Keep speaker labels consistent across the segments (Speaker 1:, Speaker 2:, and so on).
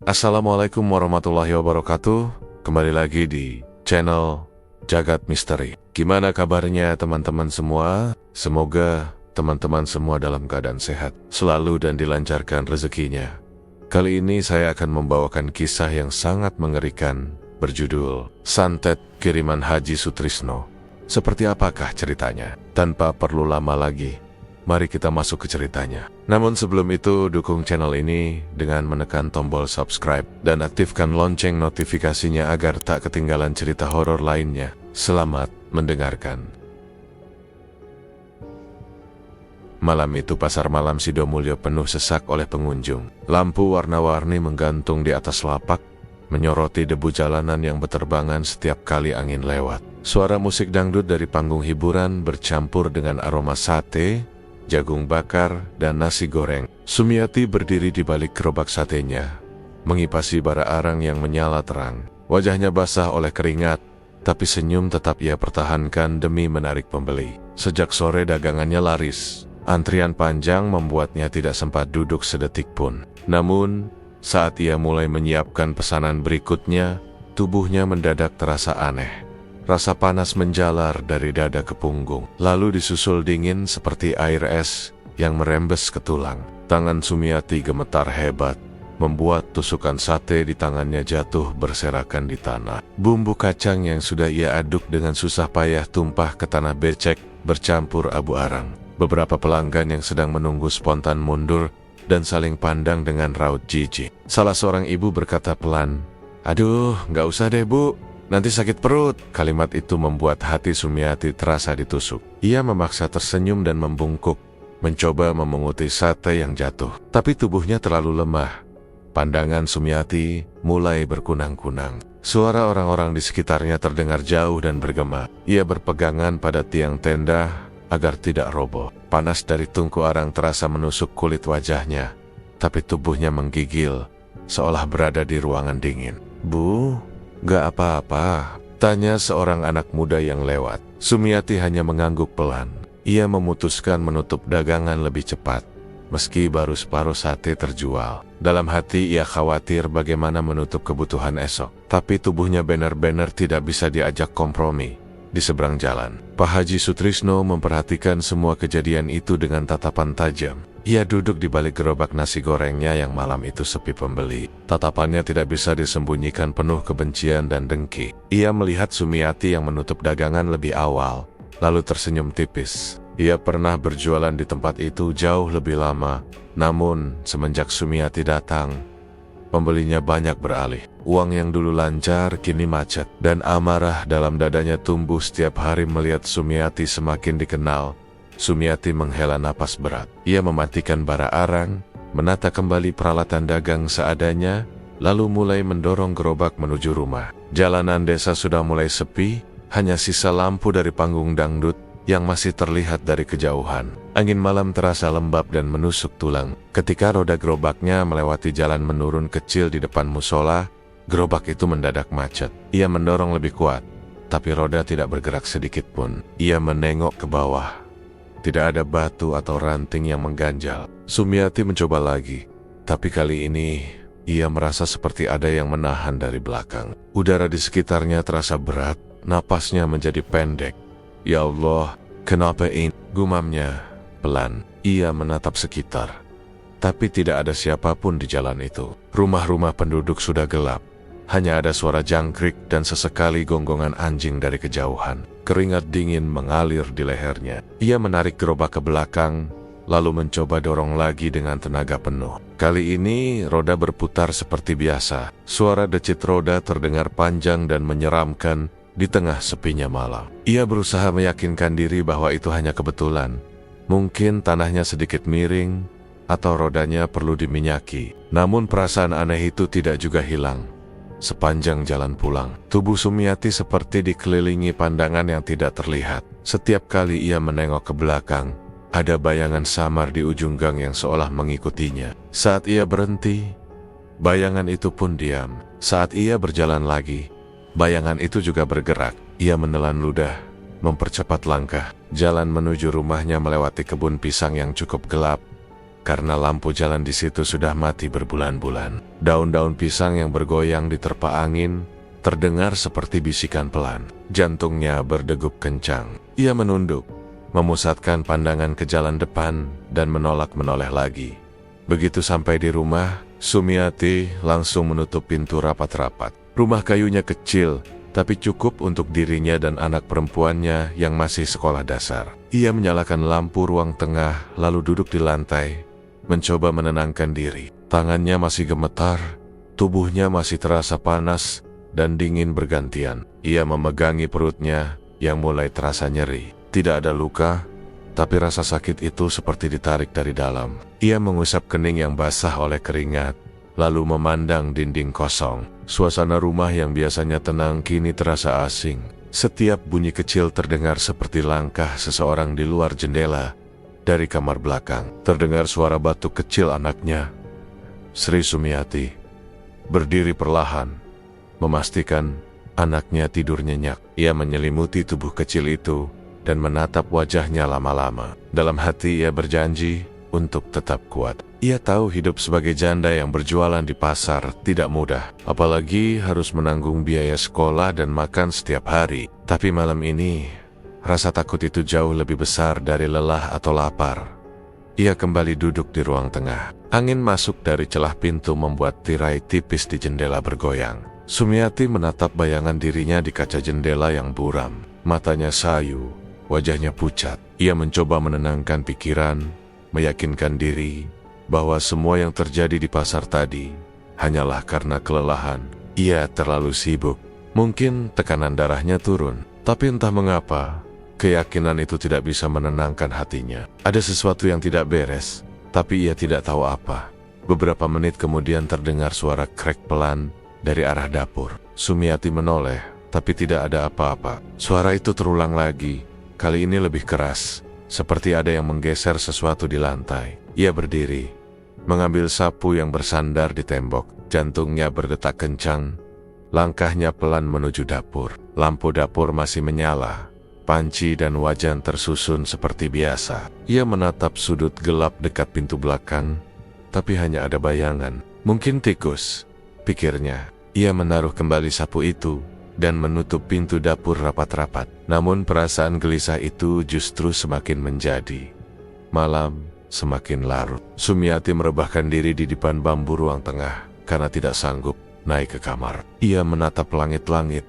Speaker 1: Assalamualaikum warahmatullahi wabarakatuh. Kembali lagi di channel Jagat Misteri. Gimana kabarnya teman-teman semua? Semoga teman-teman semua dalam keadaan sehat selalu dan dilancarkan rezekinya. Kali ini saya akan membawakan kisah yang sangat mengerikan berjudul Santet Kiriman Haji Sutrisno. Seperti apakah ceritanya? Tanpa perlu lama lagi, mari kita masuk ke ceritanya. Namun sebelum itu, dukung channel ini dengan menekan tombol subscribe dan aktifkan lonceng notifikasinya agar tak ketinggalan cerita horor lainnya. Selamat mendengarkan. Malam itu pasar malam Sidomulyo penuh sesak oleh pengunjung. Lampu warna-warni menggantung di atas lapak, menyoroti debu jalanan yang berterbangan setiap kali angin lewat. Suara musik dangdut dari panggung hiburan bercampur dengan aroma sate, jagung bakar, dan nasi goreng. Sumiati berdiri di balik gerobak satenya, mengipasi bara arang yang menyala terang. Wajahnya basah oleh keringat, tapi senyum tetap ia pertahankan demi menarik pembeli. Sejak sore dagangannya laris. Antrian panjang membuatnya tidak sempat duduk sedetik pun. Namun, saat ia mulai menyiapkan pesanan berikutnya, tubuhnya mendadak terasa aneh. Rasa panas menjalar dari dada ke punggung, lalu disusul dingin seperti air es yang merembes ke tulang. Tangan Sumiati gemetar hebat, membuat tusukan sate di tangannya jatuh berserakan di tanah. Bumbu kacang yang sudah ia aduk dengan susah payah tumpah ke tanah becek bercampur abu arang. Beberapa pelanggan yang sedang menunggu spontan mundur dan saling pandang dengan raut jijik. Salah seorang ibu berkata pelan, "Aduh, nggak usah deh bu, nanti sakit perut." Kalimat itu membuat hati Sumiati terasa ditusuk. Ia memaksa tersenyum dan membungkuk, mencoba memunguti sate yang jatuh. Tapi tubuhnya terlalu lemah. Pandangan Sumiati mulai berkunang-kunang. Suara orang-orang di sekitarnya terdengar jauh dan bergema. Ia berpegangan pada tiang tenda agar tidak roboh. Panas dari tungku arang terasa menusuk kulit wajahnya, tapi tubuhnya menggigil, seolah berada di ruangan dingin. "Bu, gak apa-apa?" tanya seorang anak muda yang lewat. Sumiati hanya mengangguk pelan. Ia memutuskan menutup dagangan lebih cepat, meski baru separuh sate terjual. Dalam hati ia khawatir bagaimana menutup kebutuhan esok, tapi tubuhnya benar-benar tidak bisa diajak kompromi. Di seberang jalan, Pak Haji Sutrisno memperhatikan semua kejadian itu dengan tatapan tajam. Ia duduk di balik gerobak nasi gorengnya yang malam itu sepi pembeli. Tatapannya tidak bisa disembunyikan, penuh kebencian dan dengki. Ia melihat Sumiati yang menutup dagangan lebih awal, lalu tersenyum tipis. Ia pernah berjualan di tempat itu jauh lebih lama, namun semenjak Sumiati datang, pembelinya banyak beralih. Uang yang dulu lancar kini macet, dan amarah dalam dadanya tumbuh setiap hari melihat Sumiati semakin dikenal. Sumiati menghela napas berat. Ia mematikan bara arang, menata kembali peralatan dagang seadanya, lalu mulai mendorong gerobak menuju rumah. Jalanan desa sudah mulai sepi, hanya sisa lampu dari panggung dangdut yang masih terlihat dari kejauhan. Angin malam terasa lembab dan menusuk tulang. Ketika roda gerobaknya melewati jalan menurun kecil di depan musola, gerobak itu mendadak macet. Ia mendorong lebih kuat, tapi roda tidak bergerak sedikit pun. Ia menengok ke bawah. Tidak ada batu atau ranting yang mengganjal. Sumiati mencoba lagi, tapi kali ini ia merasa seperti ada yang menahan dari belakang. Udara di sekitarnya terasa berat, napasnya menjadi pendek. "Ya Allah, kenapa ini?" gumamnya pelan. Ia menatap sekitar, tapi tidak ada siapapun di jalan itu. Rumah-rumah penduduk sudah gelap. Hanya ada suara jangkrik dan sesekali gonggongan anjing dari kejauhan. Keringat dingin mengalir di lehernya. Ia menarik gerobak ke belakang, lalu mencoba dorong lagi dengan tenaga penuh. Kali ini roda berputar seperti biasa. Suara decit roda terdengar panjang dan menyeramkan di tengah sepinya malam. Ia berusaha meyakinkan diri bahwa itu hanya kebetulan. Mungkin tanahnya sedikit miring, atau rodanya perlu diminyaki. Namun perasaan aneh itu tidak juga hilang. Sepanjang jalan pulang, tubuh Sumiati seperti dikelilingi pandangan yang tidak terlihat. Setiap kali ia menengok ke belakang, ada bayangan samar di ujung gang yang seolah mengikutinya. Saat ia berhenti, bayangan itu pun diam. Saat ia berjalan lagi, bayangan itu juga bergerak. Ia menelan ludah, mempercepat langkah. Jalan menuju rumahnya melewati kebun pisang yang cukup gelap, karena lampu jalan di situ sudah mati berbulan-bulan. Daun-daun pisang yang bergoyang diterpa angin terdengar seperti bisikan pelan. Jantungnya berdegup kencang. Ia menunduk, memusatkan pandangan ke jalan depan dan menoleh lagi. Begitu sampai di rumah, Sumiati langsung menutup pintu rapat-rapat. Rumah kayunya kecil, tapi cukup untuk dirinya dan anak perempuannya yang masih sekolah dasar. Ia menyalakan lampu ruang tengah, lalu duduk di lantai, mencoba menenangkan diri. Tangannya masih gemetar, tubuhnya masih terasa panas dan dingin bergantian. Ia memegangi perutnya yang mulai terasa nyeri. Tidak ada luka, tapi rasa sakit itu seperti ditarik dari dalam. Ia mengusap kening yang basah oleh keringat, lalu memandang dinding kosong. Suasana rumah yang biasanya tenang kini terasa asing. Setiap bunyi kecil terdengar seperti langkah seseorang di luar jendela. Dari kamar belakang, terdengar suara batuk kecil anaknya, Sri Sumiati, berdiri perlahan, memastikan anaknya tidur nyenyak. Ia menyelimuti tubuh kecil itu dan menatap wajahnya lama-lama. Dalam hati ia berjanji untuk tetap kuat. Ia tahu hidup sebagai janda yang berjualan di pasar tidak mudah, apalagi harus menanggung biaya sekolah dan makan setiap hari. Tapi malam ini, rasa takut itu jauh lebih besar dari lelah atau lapar. Ia kembali duduk di ruang tengah. Angin masuk dari celah pintu membuat tirai tipis di jendela bergoyang. Sumiati menatap bayangan dirinya di kaca jendela yang buram. Matanya sayu, wajahnya pucat. Ia mencoba menenangkan pikiran, meyakinkan diri bahwa semua yang terjadi di pasar tadi hanyalah karena kelelahan. Ia terlalu sibuk. Mungkin tekanan darahnya turun, tapi entah mengapa, keyakinan itu tidak bisa menenangkan hatinya. Ada sesuatu yang tidak beres, tapi ia tidak tahu apa. Beberapa menit kemudian terdengar suara krek pelan dari arah dapur. Sumiati menoleh, tapi tidak ada apa-apa. Suara itu terulang lagi, kali ini lebih keras, seperti ada yang menggeser sesuatu di lantai. Ia berdiri, mengambil sapu yang bersandar di tembok. Jantungnya berdetak kencang. Langkahnya pelan menuju dapur. Lampu dapur masih menyala. Panci dan wajan tersusun seperti biasa. Ia menatap sudut gelap dekat pintu belakang, tapi hanya ada bayangan. Mungkin tikus, pikirnya. Ia menaruh kembali sapu itu dan menutup pintu dapur rapat-rapat. Namun perasaan gelisah itu justru semakin menjadi. Malam semakin larut. Sumiati merebahkan diri di depan bambu ruang tengah karena tidak sanggup naik ke kamar. Ia menatap langit-langit,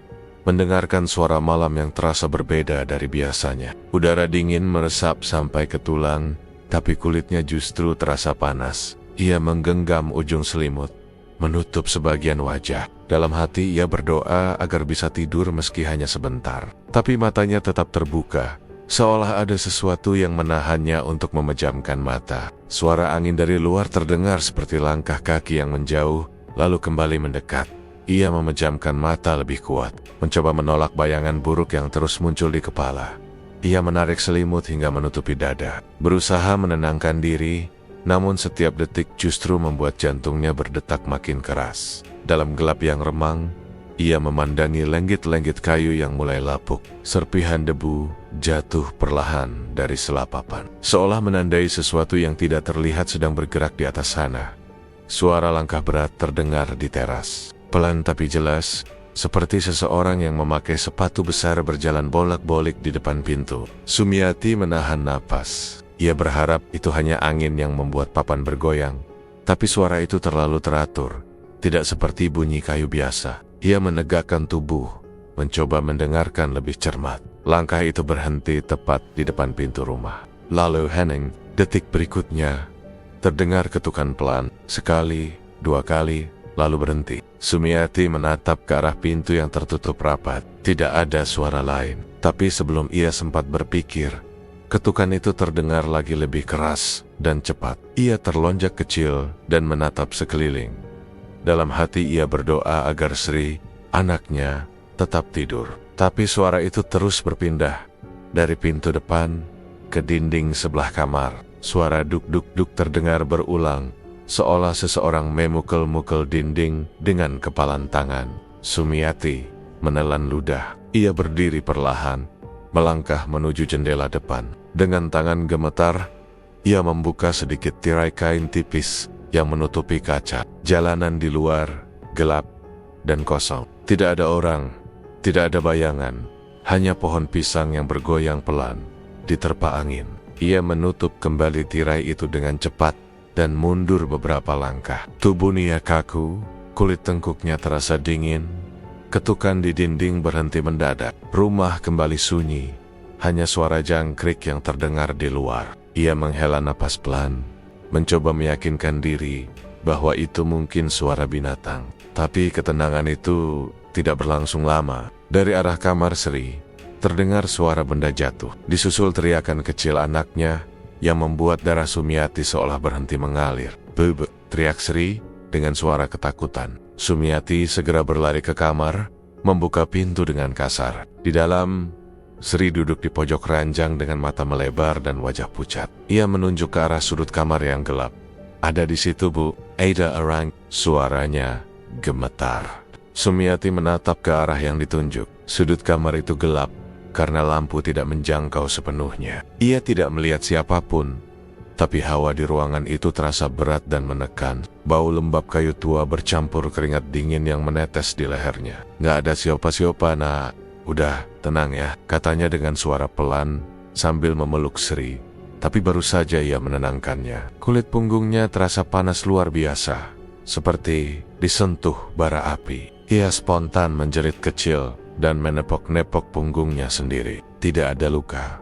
Speaker 1: mendengarkan suara malam yang terasa berbeda dari biasanya. Udara dingin meresap sampai ke tulang, tapi kulitnya justru terasa panas. Ia menggenggam ujung selimut, menutup sebagian wajah. Dalam hati ia berdoa agar bisa tidur meski hanya sebentar. Tapi matanya tetap terbuka, seolah ada sesuatu yang menahannya untuk memejamkan mata. Suara angin dari luar terdengar seperti langkah kaki yang menjauh, lalu kembali mendekat. Ia memejamkan mata lebih kuat, mencoba menolak bayangan buruk yang terus muncul di kepala. Ia menarik selimut hingga menutupi dada, berusaha menenangkan diri, namun setiap detik justru membuat jantungnya berdetak makin keras. Dalam gelap yang remang, ia memandangi lenggit-lenggit kayu yang mulai lapuk. Serpihan debu jatuh perlahan dari selapapan, seolah menandai sesuatu yang tidak terlihat sedang bergerak di atas sana. Suara langkah berat terdengar di teras. Pelan tapi jelas, seperti seseorang yang memakai sepatu besar berjalan bolak-balik di depan pintu. Sumiati menahan napas. Ia berharap itu hanya angin yang membuat papan bergoyang. Tapi suara itu terlalu teratur, tidak seperti bunyi kayu biasa. Ia menegakkan tubuh, mencoba mendengarkan lebih cermat. Langkah itu berhenti tepat di depan pintu rumah. Lalu hening, detik berikutnya, terdengar ketukan pelan, sekali, dua kali, lalu berhenti. Sumiati menatap ke arah pintu yang tertutup rapat. Tidak ada suara lain. Tapi sebelum ia sempat berpikir, ketukan itu terdengar lagi lebih keras dan cepat. Ia terlonjak kecil dan menatap sekeliling. Dalam hati ia berdoa agar Sri, anaknya, tetap tidur. Tapi suara itu terus berpindah. Dari pintu depan ke dinding sebelah kamar. Suara duk-duk-duk terdengar berulang, seolah seseorang memukul-mukul dinding dengan kepalan tangan. Sumiati menelan ludah. Ia berdiri perlahan, melangkah menuju jendela depan. Dengan tangan gemetar, Ia membuka sedikit tirai kain tipis yang menutupi kaca. Jalanan di luar gelap dan kosong. Tidak ada orang, tidak ada bayangan, hanya pohon pisang yang bergoyang pelan diterpa angin. Ia menutup kembali tirai itu dengan cepat dan mundur beberapa langkah. Tubuh Nia kaku, kulit tengkuknya terasa dingin. Ketukan di dinding berhenti mendadak. Rumah kembali sunyi, hanya suara jangkrik yang terdengar di luar. Ia menghela napas pelan, mencoba meyakinkan diri bahwa itu mungkin suara binatang. Tapi ketenangan itu tidak berlangsung lama. Dari arah kamar Sri, terdengar suara benda jatuh. Disusul teriakan kecil anaknya yang membuat darah Sumiati seolah berhenti mengalir. "Bebe!" teriak Sri dengan suara ketakutan. Sumiati segera berlari ke kamar, membuka pintu dengan kasar. Di dalam, Sri duduk di pojok ranjang dengan mata melebar dan wajah pucat. Ia menunjuk ke arah sudut kamar yang gelap. "Ada di situ, Bu. Ada orang." Suaranya gemetar. Sumiati menatap ke arah yang ditunjuk. Sudut kamar itu gelap karena lampu tidak menjangkau sepenuhnya. Ia tidak melihat siapapun, tapi hawa di ruangan itu terasa berat dan menekan. Bau lembab kayu tua bercampur keringat dingin yang menetes di lehernya. "Nggak ada siapa-siapa, Nak. Udah, tenang ya," katanya dengan suara pelan sambil memeluk Sri. Tapi baru saja ia menenangkannya, kulit punggungnya terasa panas luar biasa, seperti disentuh bara api. Ia spontan menjerit kecil dan menepok-nepok punggungnya sendiri. Tidak ada luka,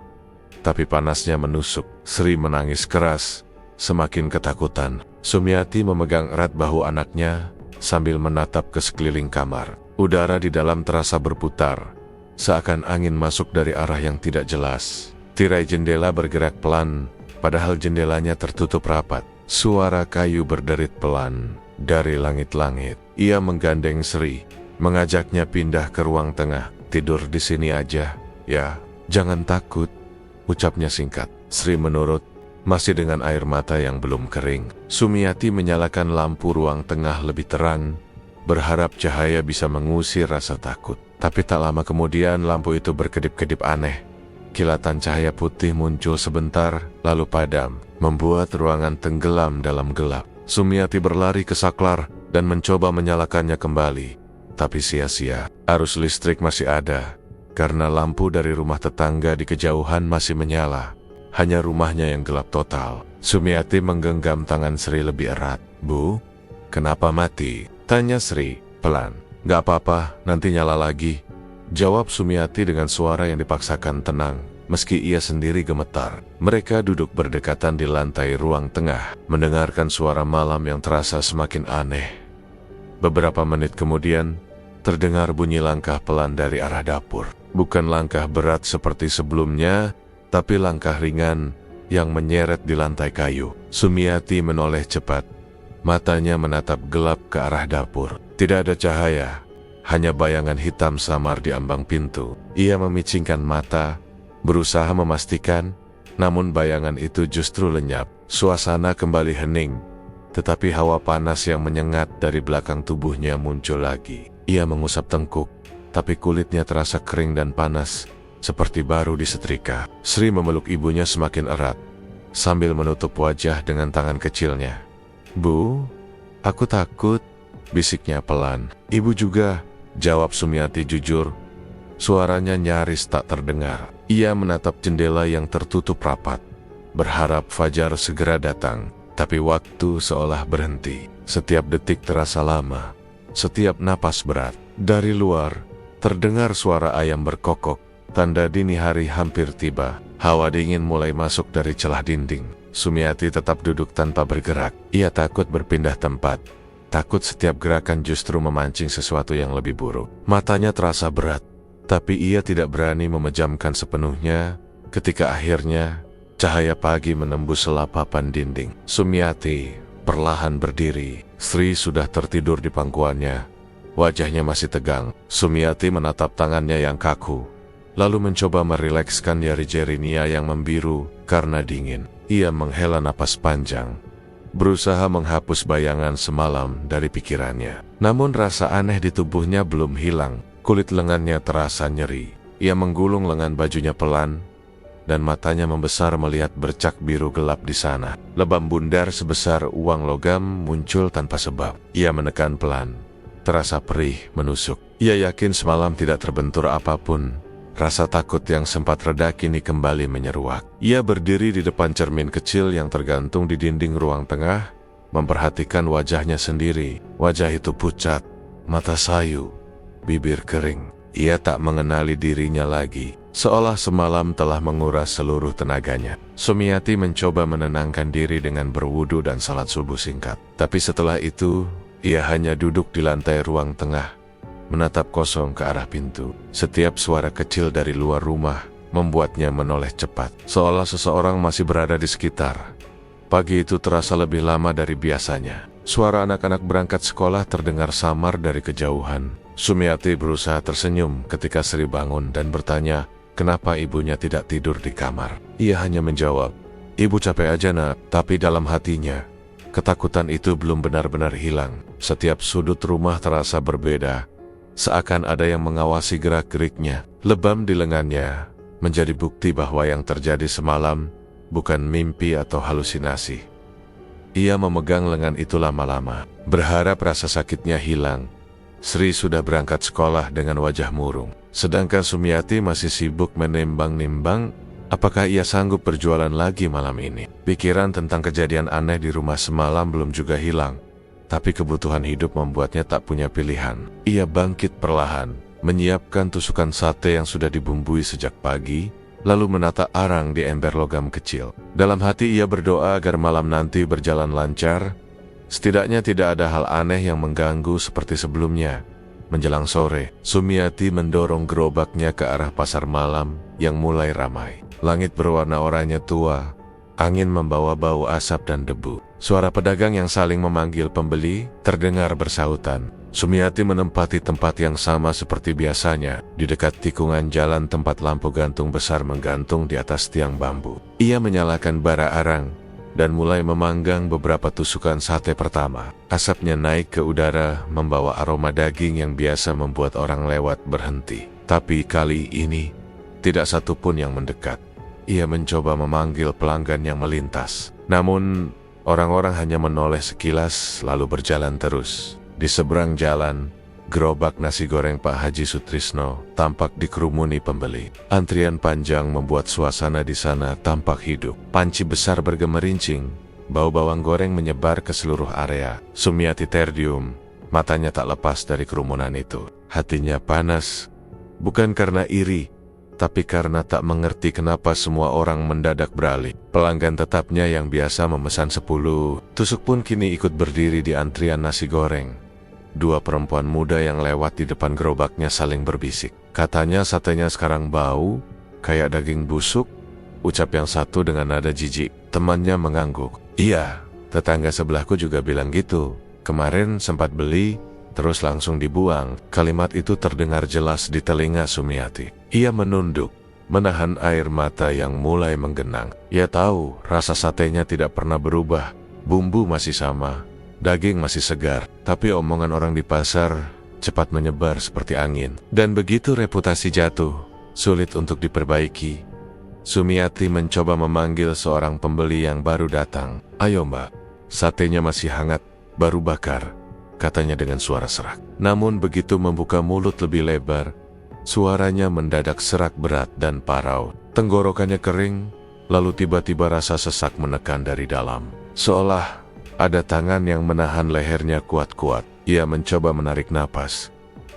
Speaker 1: tapi panasnya menusuk. Sri menangis keras, semakin ketakutan. Sumiati memegang erat bahu anaknya sambil menatap ke sekeliling kamar. Udara di dalam terasa berputar, seakan angin masuk dari arah yang tidak jelas. Tirai jendela bergerak pelan, padahal jendelanya tertutup rapat. Suara kayu berderit pelan dari langit-langit. Ia menggandeng Sri, mengajaknya pindah ke ruang tengah. "Tidur di sini aja, ya. Jangan takut," ucapnya singkat. Sri menurut, masih dengan air mata yang belum kering. Sumiati menyalakan lampu ruang tengah lebih terang, berharap cahaya bisa mengusir rasa takut. Tapi tak lama kemudian lampu itu berkedip-kedip aneh. Kilatan cahaya putih muncul sebentar, lalu padam, membuat ruangan tenggelam dalam gelap. Sumiati berlari ke saklar dan mencoba menyalakannya kembali. Tapi sia-sia, arus listrik masih ada, karena lampu dari rumah tetangga di kejauhan masih menyala. Hanya rumahnya yang gelap total. Sumiati menggenggam tangan Sri lebih erat. "Bu, kenapa mati?" tanya Sri, pelan. "Gak apa-apa, nanti nyala lagi," jawab Sumiati dengan suara yang dipaksakan tenang, meski ia sendiri gemetar. Mereka duduk berdekatan di lantai ruang tengah, mendengarkan suara malam yang terasa semakin aneh. Beberapa menit kemudian, terdengar bunyi langkah pelan dari arah dapur. Bukan langkah berat seperti sebelumnya, tapi langkah ringan yang menyeret di lantai kayu. Sumiati menoleh cepat. Matanya menatap gelap ke arah dapur. Tidak ada cahaya, hanya bayangan hitam samar di ambang pintu. Ia memicingkan mata, berusaha memastikan, namun bayangan itu justru lenyap. Suasana kembali hening, tetapi hawa panas yang menyengat dari belakang tubuhnya muncul lagi. Ia mengusap tengkuk, tapi kulitnya terasa kering dan panas, seperti baru disetrika. Sri memeluk ibunya semakin erat, sambil menutup wajah dengan tangan kecilnya. "Bu, aku takut," bisiknya pelan. "Ibu juga," jawab Sumiati jujur. Suaranya nyaris tak terdengar. Ia menatap jendela yang tertutup rapat, berharap fajar segera datang. Tapi waktu seolah berhenti. Setiap detik terasa lama, setiap napas berat. Dari luar, terdengar suara ayam berkokok, tanda dini hari hampir tiba. Hawa dingin mulai masuk dari celah dinding. Sumiati tetap duduk tanpa bergerak. Ia takut berpindah tempat. Takut setiap gerakan justru memancing sesuatu yang lebih buruk. Matanya terasa berat, tapi ia tidak berani memejamkan sepenuhnya ketika akhirnya cahaya pagi menembus selapapan dinding. Sumiati perlahan berdiri. Sri sudah tertidur di pangkuannya. Wajahnya masih tegang. Sumiati menatap tangannya yang kaku, lalu mencoba merilekskan jari-jari Nia yang membiru karena dingin. Ia menghela napas panjang, berusaha menghapus bayangan semalam dari pikirannya. Namun rasa aneh di tubuhnya belum hilang. Kulit lengannya terasa nyeri. Ia menggulung lengan bajunya pelan, dan matanya membesar melihat bercak biru gelap di sana. Lebam bundar sebesar uang logam muncul tanpa sebab. Ia menekan pelan. Terasa perih menusuk. Ia yakin semalam tidak terbentur apapun. Rasa takut yang sempat reda kini kembali menyeruak. Ia berdiri di depan cermin kecil yang tergantung di dinding ruang tengah, memperhatikan wajahnya sendiri. Wajah itu pucat, mata sayu, bibir kering. Ia tak mengenali dirinya lagi, seolah semalam telah menguras seluruh tenaganya. Sumiati mencoba menenangkan diri dengan berwudu dan salat subuh singkat. Tapi setelah itu, ia hanya duduk di lantai ruang tengah, menatap kosong ke arah pintu. Setiap suara kecil dari luar rumah membuatnya menoleh cepat, seolah seseorang masih berada di sekitar. Pagi itu terasa lebih lama dari biasanya. Suara anak-anak berangkat sekolah terdengar samar dari kejauhan. Sumiati berusaha tersenyum ketika Sri bangun dan bertanya, kenapa ibunya tidak tidur di kamar. Ia hanya menjawab, ibu capek aja nak. Tapi dalam hatinya, ketakutan itu belum benar-benar hilang. Setiap sudut rumah terasa berbeda, seakan ada yang mengawasi gerak-geriknya. Lebam di lengannya menjadi bukti bahwa yang terjadi semalam bukan mimpi atau halusinasi. Ia memegang lengan itu lama-lama, berharap rasa sakitnya hilang. Sri sudah berangkat sekolah dengan wajah murung, sedangkan Sumiati masih sibuk menimbang-nimbang apakah ia sanggup berjualan lagi malam ini. Pikiran tentang kejadian aneh di rumah semalam belum juga hilang, tapi kebutuhan hidup membuatnya tak punya pilihan. Ia bangkit perlahan, menyiapkan tusukan sate yang sudah dibumbui sejak pagi, lalu menata arang di ember logam kecil. Dalam hati ia berdoa agar malam nanti berjalan lancar. Setidaknya tidak ada hal aneh yang mengganggu seperti sebelumnya. Menjelang sore, Sumiati mendorong gerobaknya ke arah pasar malam yang mulai ramai. Langit berwarna oranye tua, angin membawa bau asap dan debu. Suara pedagang yang saling memanggil pembeli terdengar bersahutan. Sumiati menempati tempat yang sama seperti biasanya, di dekat tikungan jalan tempat lampu gantung besar menggantung di atas tiang bambu. Ia menyalakan bara arang dan mulai memanggang beberapa tusukan sate pertama. Asapnya naik ke udara membawa aroma daging yang biasa membuat orang lewat berhenti. Tapi kali ini, tidak satu pun yang mendekat. Ia mencoba memanggil pelanggan yang melintas. Namun, orang-orang hanya menoleh sekilas lalu berjalan terus. Di seberang jalan, gerobak nasi goreng Pak Haji Sutrisno tampak dikerumuni pembeli. Antrian panjang membuat suasana di sana tampak hidup. Panci besar bergemerincing, bau bawang goreng menyebar ke seluruh area. Sumiati terdium, matanya tak lepas dari kerumunan itu. Hatinya panas, bukan karena iri, tapi karena tak mengerti kenapa semua orang mendadak beralih. Pelanggan tetapnya yang biasa memesan 10 tusuk pun kini ikut berdiri di antrian nasi goreng. Dua perempuan muda yang lewat di depan gerobaknya saling berbisik. Katanya satenya sekarang bau, kayak daging busuk, ucap yang satu dengan nada jijik. Temannya mengangguk. Iya, tetangga sebelahku juga bilang gitu. Kemarin sempat beli, terus langsung dibuang. Kalimat itu terdengar jelas di telinga Sumiati. Ia menunduk, menahan air mata yang mulai menggenang. Ia tahu rasa satenya tidak pernah berubah, bumbu masih sama, daging masih segar, tapi omongan orang di pasar cepat menyebar seperti angin. Dan begitu reputasi jatuh, sulit untuk diperbaiki. Sumiati mencoba memanggil seorang pembeli yang baru datang. Ayo mbak, satenya masih hangat, baru bakar, katanya dengan suara serak. Namun begitu membuka mulut lebih lebar, suaranya mendadak serak berat dan parau. Tenggorokannya kering, lalu tiba-tiba rasa sesak menekan dari dalam. Seolah ada tangan yang menahan lehernya kuat-kuat. Ia mencoba menarik napas,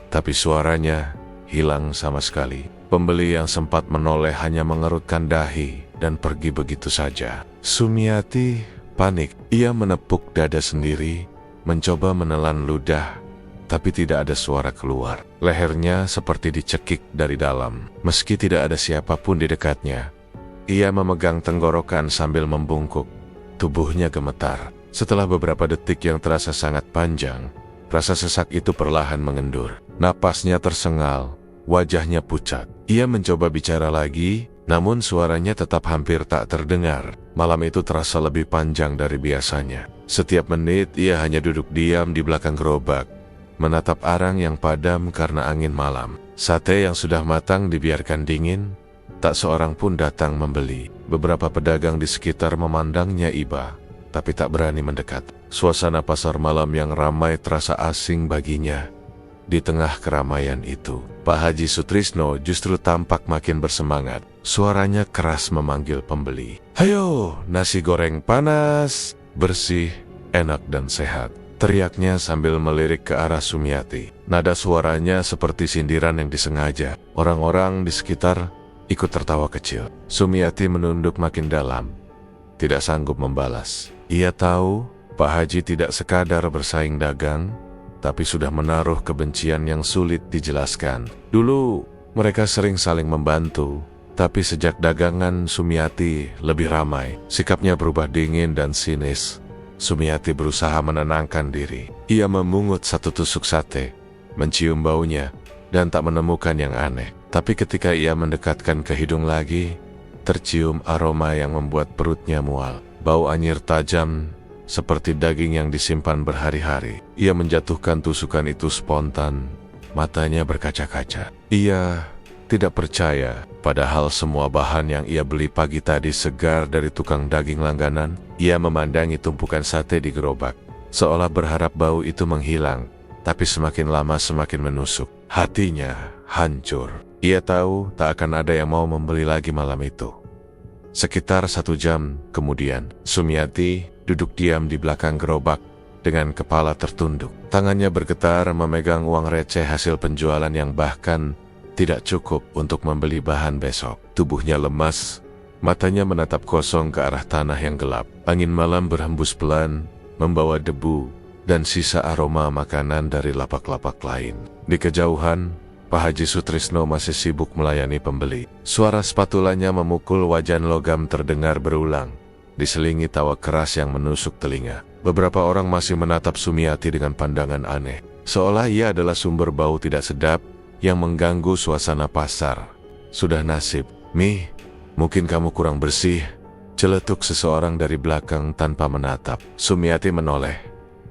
Speaker 1: tapi suaranya hilang sama sekali. Pembeli yang sempat menoleh hanya mengerutkan dahi dan pergi begitu saja. Sumiati panik. Ia menepuk dada sendiri, mencoba menelan ludah, tapi tidak ada suara keluar. Lehernya seperti dicekik dari dalam, meski tidak ada siapapun di dekatnya. Ia memegang tenggorokan sambil membungkuk. Tubuhnya gemetar. Setelah beberapa detik yang terasa sangat panjang, rasa sesak itu perlahan mengendur. Napasnya tersengal, wajahnya pucat. Ia mencoba bicara lagi, namun suaranya tetap hampir tak terdengar. Malam itu terasa lebih panjang dari biasanya. Setiap menit ia hanya duduk diam di belakang gerobak, menatap arang yang padam karena angin malam. Sate yang sudah matang dibiarkan dingin, Tak seorang pun datang membeli. Beberapa pedagang di sekitar memandangnya iba, tapi tak berani mendekat. Suasana pasar malam yang ramai terasa asing baginya. Di tengah keramaian itu, Pak Haji Sutrisno justru tampak makin bersemangat. Suaranya keras memanggil pembeli. "Hayo, nasi goreng panas, bersih, enak dan sehat," teriaknya sambil melirik ke arah Sumiati. Nada suaranya seperti sindiran yang disengaja. Orang-orang di sekitar ikut tertawa kecil. Sumiati menunduk makin dalam, tidak sanggup membalas. Ia tahu Pak Haji tidak sekadar bersaing dagang, tapi sudah menaruh kebencian yang sulit dijelaskan. Dulu mereka sering saling membantu, tapi sejak dagangan Sumiati lebih ramai, sikapnya berubah dingin dan sinis. Sumiati berusaha menenangkan diri. Ia memungut satu tusuk sate, mencium baunya, dan tak menemukan yang aneh. Tapi ketika ia mendekatkan ke hidung lagi, tercium aroma yang membuat perutnya mual. Bau anyir tajam, seperti daging yang disimpan berhari-hari. Ia menjatuhkan tusukan itu spontan, matanya berkaca-kaca. Ia tidak percaya, padahal semua bahan yang ia beli pagi tadi segar dari tukang daging langganan. Ia memandangi tumpukan sate di gerobak, seolah berharap bau itu menghilang, tapi semakin lama semakin menusuk. Hatinya hancur. Ia tahu tak akan ada yang mau membeli lagi malam itu. Sekitar 1 jam kemudian, Sumiati duduk diam di belakang gerobak dengan kepala tertunduk. Tangannya bergetar memegang uang receh hasil penjualan yang bahkan tidak cukup untuk membeli bahan besok. Tubuhnya lemas, matanya menatap kosong ke arah tanah yang gelap. Angin malam berhembus pelan, membawa debu dan sisa aroma makanan dari lapak-lapak lain. Di kejauhan, Pak Haji Sutrisno masih sibuk melayani pembeli. Suara spatulanya memukul wajan logam terdengar berulang, diselingi tawa keras yang menusuk telinga. Beberapa orang masih menatap Sumiati dengan pandangan aneh, seolah ia adalah sumber bau tidak sedap yang mengganggu suasana pasar. "Sudah nasib, Mi, mungkin kamu kurang bersih," celetuk seseorang dari belakang tanpa menatap. Sumiati menoleh,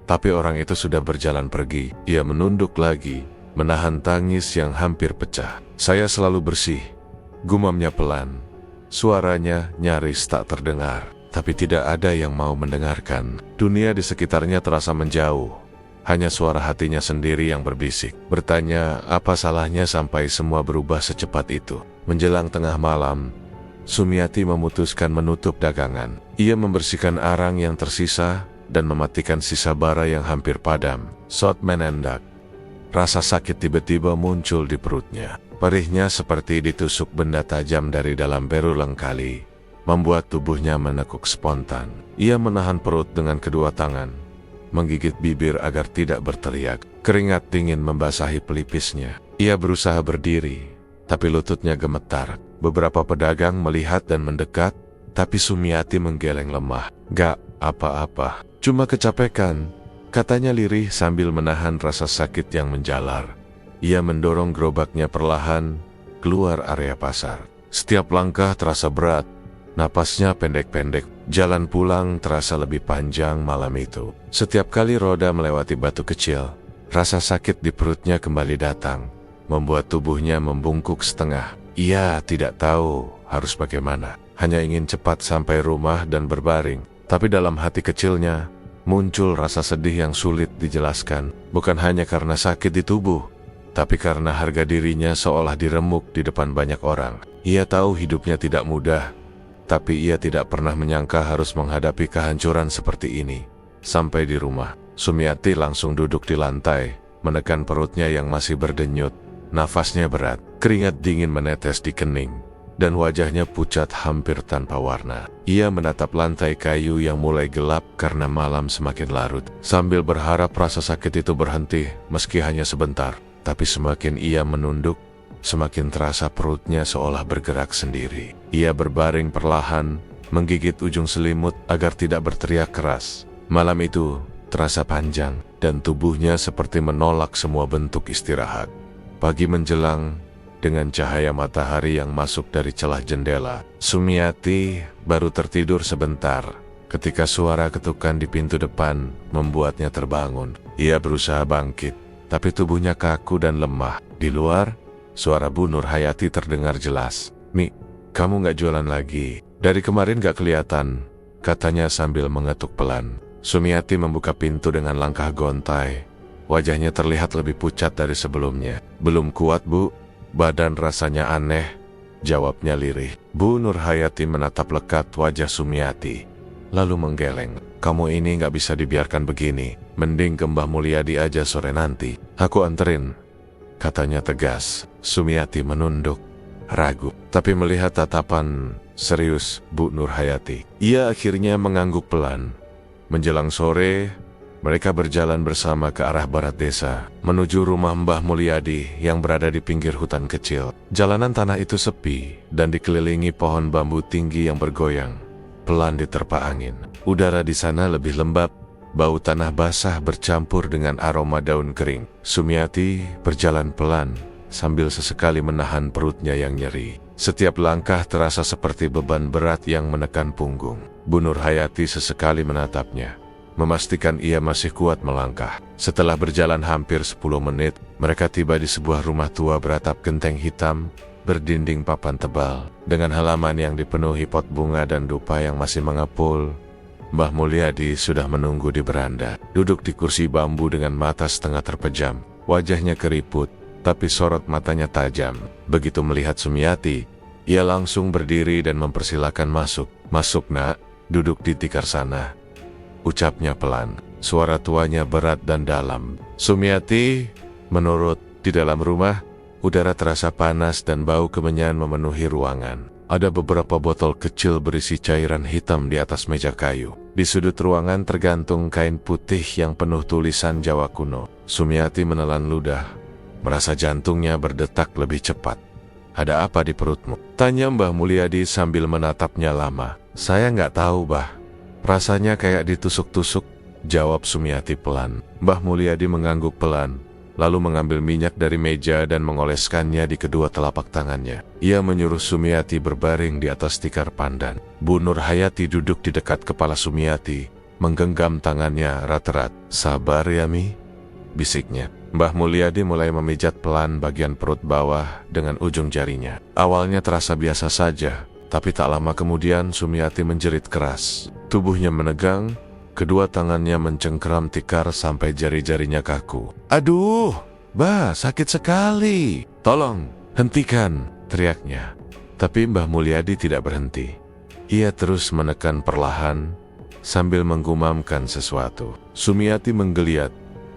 Speaker 1: tapi orang itu sudah berjalan pergi. Ia menunduk lagi, menahan tangis yang hampir pecah. "Saya selalu bersih," gumamnya pelan. Suaranya nyaris tak terdengar, tapi tidak ada yang mau mendengarkan. Dunia di sekitarnya terasa menjauh. Hanya suara hatinya sendiri yang berbisik, bertanya apa salahnya sampai semua berubah secepat itu. Menjelang tengah malam, Sumiati memutuskan menutup dagangan. Ia membersihkan arang yang tersisa dan mematikan sisa bara yang hampir padam. Saat menendak, rasa sakit tiba-tiba muncul di perutnya. Perihnya seperti ditusuk benda tajam dari dalam berulang kali, membuat tubuhnya menekuk spontan. Ia menahan perut dengan kedua tangan, menggigit bibir agar tidak berteriak. Keringat dingin membasahi pelipisnya. Ia berusaha berdiri, tapi lututnya gemetar. Beberapa pedagang melihat dan mendekat, tapi Sumiati menggeleng lemah. "Gak apa-apa, cuma kecapekan," katanya lirih sambil menahan rasa sakit yang menjalar. Ia mendorong gerobaknya perlahan keluar area pasar. Setiap langkah terasa berat, napasnya pendek-pendek. Jalan pulang terasa lebih panjang malam itu. Setiap kali roda melewati batu kecil, rasa sakit di perutnya kembali datang, membuat tubuhnya membungkuk setengah. Ia tidak tahu harus bagaimana, hanya ingin cepat sampai rumah dan berbaring. Tapi dalam hati kecilnya, muncul rasa sedih yang sulit dijelaskan, bukan hanya karena sakit di tubuh, tapi karena harga dirinya seolah diremuk di depan banyak orang. Ia tahu hidupnya tidak mudah, tapi ia tidak pernah menyangka harus menghadapi kehancuran seperti ini. Sampai di rumah, Sumiati langsung duduk di lantai, menekan perutnya yang masih berdenyut. Nafasnya berat, keringat dingin menetes di kening, dan wajahnya pucat hampir tanpa warna. Ia menatap lantai kayu yang mulai gelap karena malam semakin larut, sambil berharap rasa sakit itu berhenti meski hanya sebentar. Tapi semakin ia menunduk, semakin terasa perutnya seolah bergerak sendiri. Ia berbaring perlahan, menggigit ujung selimut agar tidak berteriak keras. Malam itu terasa panjang, dan tubuhnya seperti menolak semua bentuk istirahat. Pagi menjelang, dengan cahaya matahari yang masuk dari celah jendela, Sumiati baru tertidur sebentar ketika suara ketukan di pintu depan membuatnya terbangun. Ia berusaha bangkit, tapi tubuhnya kaku dan lemah. Di luar, suara Bu Nur Hayati terdengar jelas. Mi, kamu nggak jualan lagi? Dari kemarin nggak kelihatan, katanya sambil mengetuk pelan. Sumiati membuka pintu dengan langkah gontai. Wajahnya terlihat lebih pucat dari sebelumnya. Belum kuat, Bu. Badan rasanya aneh, jawabnya lirih. Bu Nurhayati menatap lekat wajah Sumiati, lalu menggeleng. Kamu ini nggak bisa dibiarkan begini. Mending ke Mbah Mulyadi aja sore nanti. Aku anterin, katanya tegas. Sumiati menunduk, ragu. Tapi melihat tatapan serius Bu Nurhayati, ia akhirnya mengangguk pelan. Menjelang sore, mereka berjalan bersama ke arah barat desa, menuju rumah Mbah Mulyadi yang berada di pinggir hutan kecil. Jalanan tanah itu sepi dan dikelilingi pohon bambu tinggi yang bergoyang pelan diterpa angin. Udara di sana lebih lembab, bau tanah basah bercampur dengan aroma daun kering. Sumiati berjalan pelan sambil sesekali menahan perutnya yang nyeri. Setiap langkah terasa seperti beban berat yang menekan punggung. Bu Nurhayati sesekali menatapnya, memastikan ia masih kuat melangkah. Setelah berjalan hampir 10 menit, mereka tiba di sebuah rumah tua beratap genteng hitam, berdinding papan tebal, dengan halaman yang dipenuhi pot bunga dan dupa yang masih mengepul. Mbah Mulyadi sudah menunggu di beranda, duduk di kursi bambu dengan mata setengah terpejam. Wajahnya keriput, tapi sorot matanya tajam. Begitu melihat Sumiati, ia langsung berdiri dan mempersilakan masuk. Masuk, Nak, duduk di tikar sana, ucapnya pelan. Suara tuanya berat dan dalam. Sumiati menurut. Di dalam rumah, udara terasa panas dan bau kemenyan memenuhi ruangan. Ada beberapa botol kecil berisi cairan hitam di atas meja kayu. Di sudut ruangan tergantung kain putih yang penuh tulisan Jawa kuno. Sumiati menelan ludah, merasa jantungnya berdetak lebih cepat. Ada apa di perutmu? Tanya Mbah Mulyadi sambil menatapnya lama. Saya nggak tahu, Bah. Rasanya kayak ditusuk-tusuk, jawab Sumiati pelan. Mbah Mulyadi mengangguk pelan, lalu mengambil minyak dari meja dan mengoleskannya di kedua telapak tangannya. Ia menyuruh Sumiati berbaring di atas tikar pandan. Bu Nurhayati duduk di dekat kepala Sumiati, menggenggam tangannya erat-erat. Sabar ya, Mi, bisiknya. Mbah Mulyadi mulai memijat pelan bagian perut bawah dengan ujung jarinya. Awalnya terasa biasa saja, tapi tak lama kemudian Sumiati menjerit keras. Tubuhnya menegang, kedua tangannya mencengkeram tikar sampai jari-jarinya kaku. Aduh, Bah, sakit sekali. Tolong, hentikan, teriaknya. Tapi Mbah Mulyadi tidak berhenti. Ia terus menekan perlahan, sambil menggumamkan sesuatu. Sumiati menggeliat,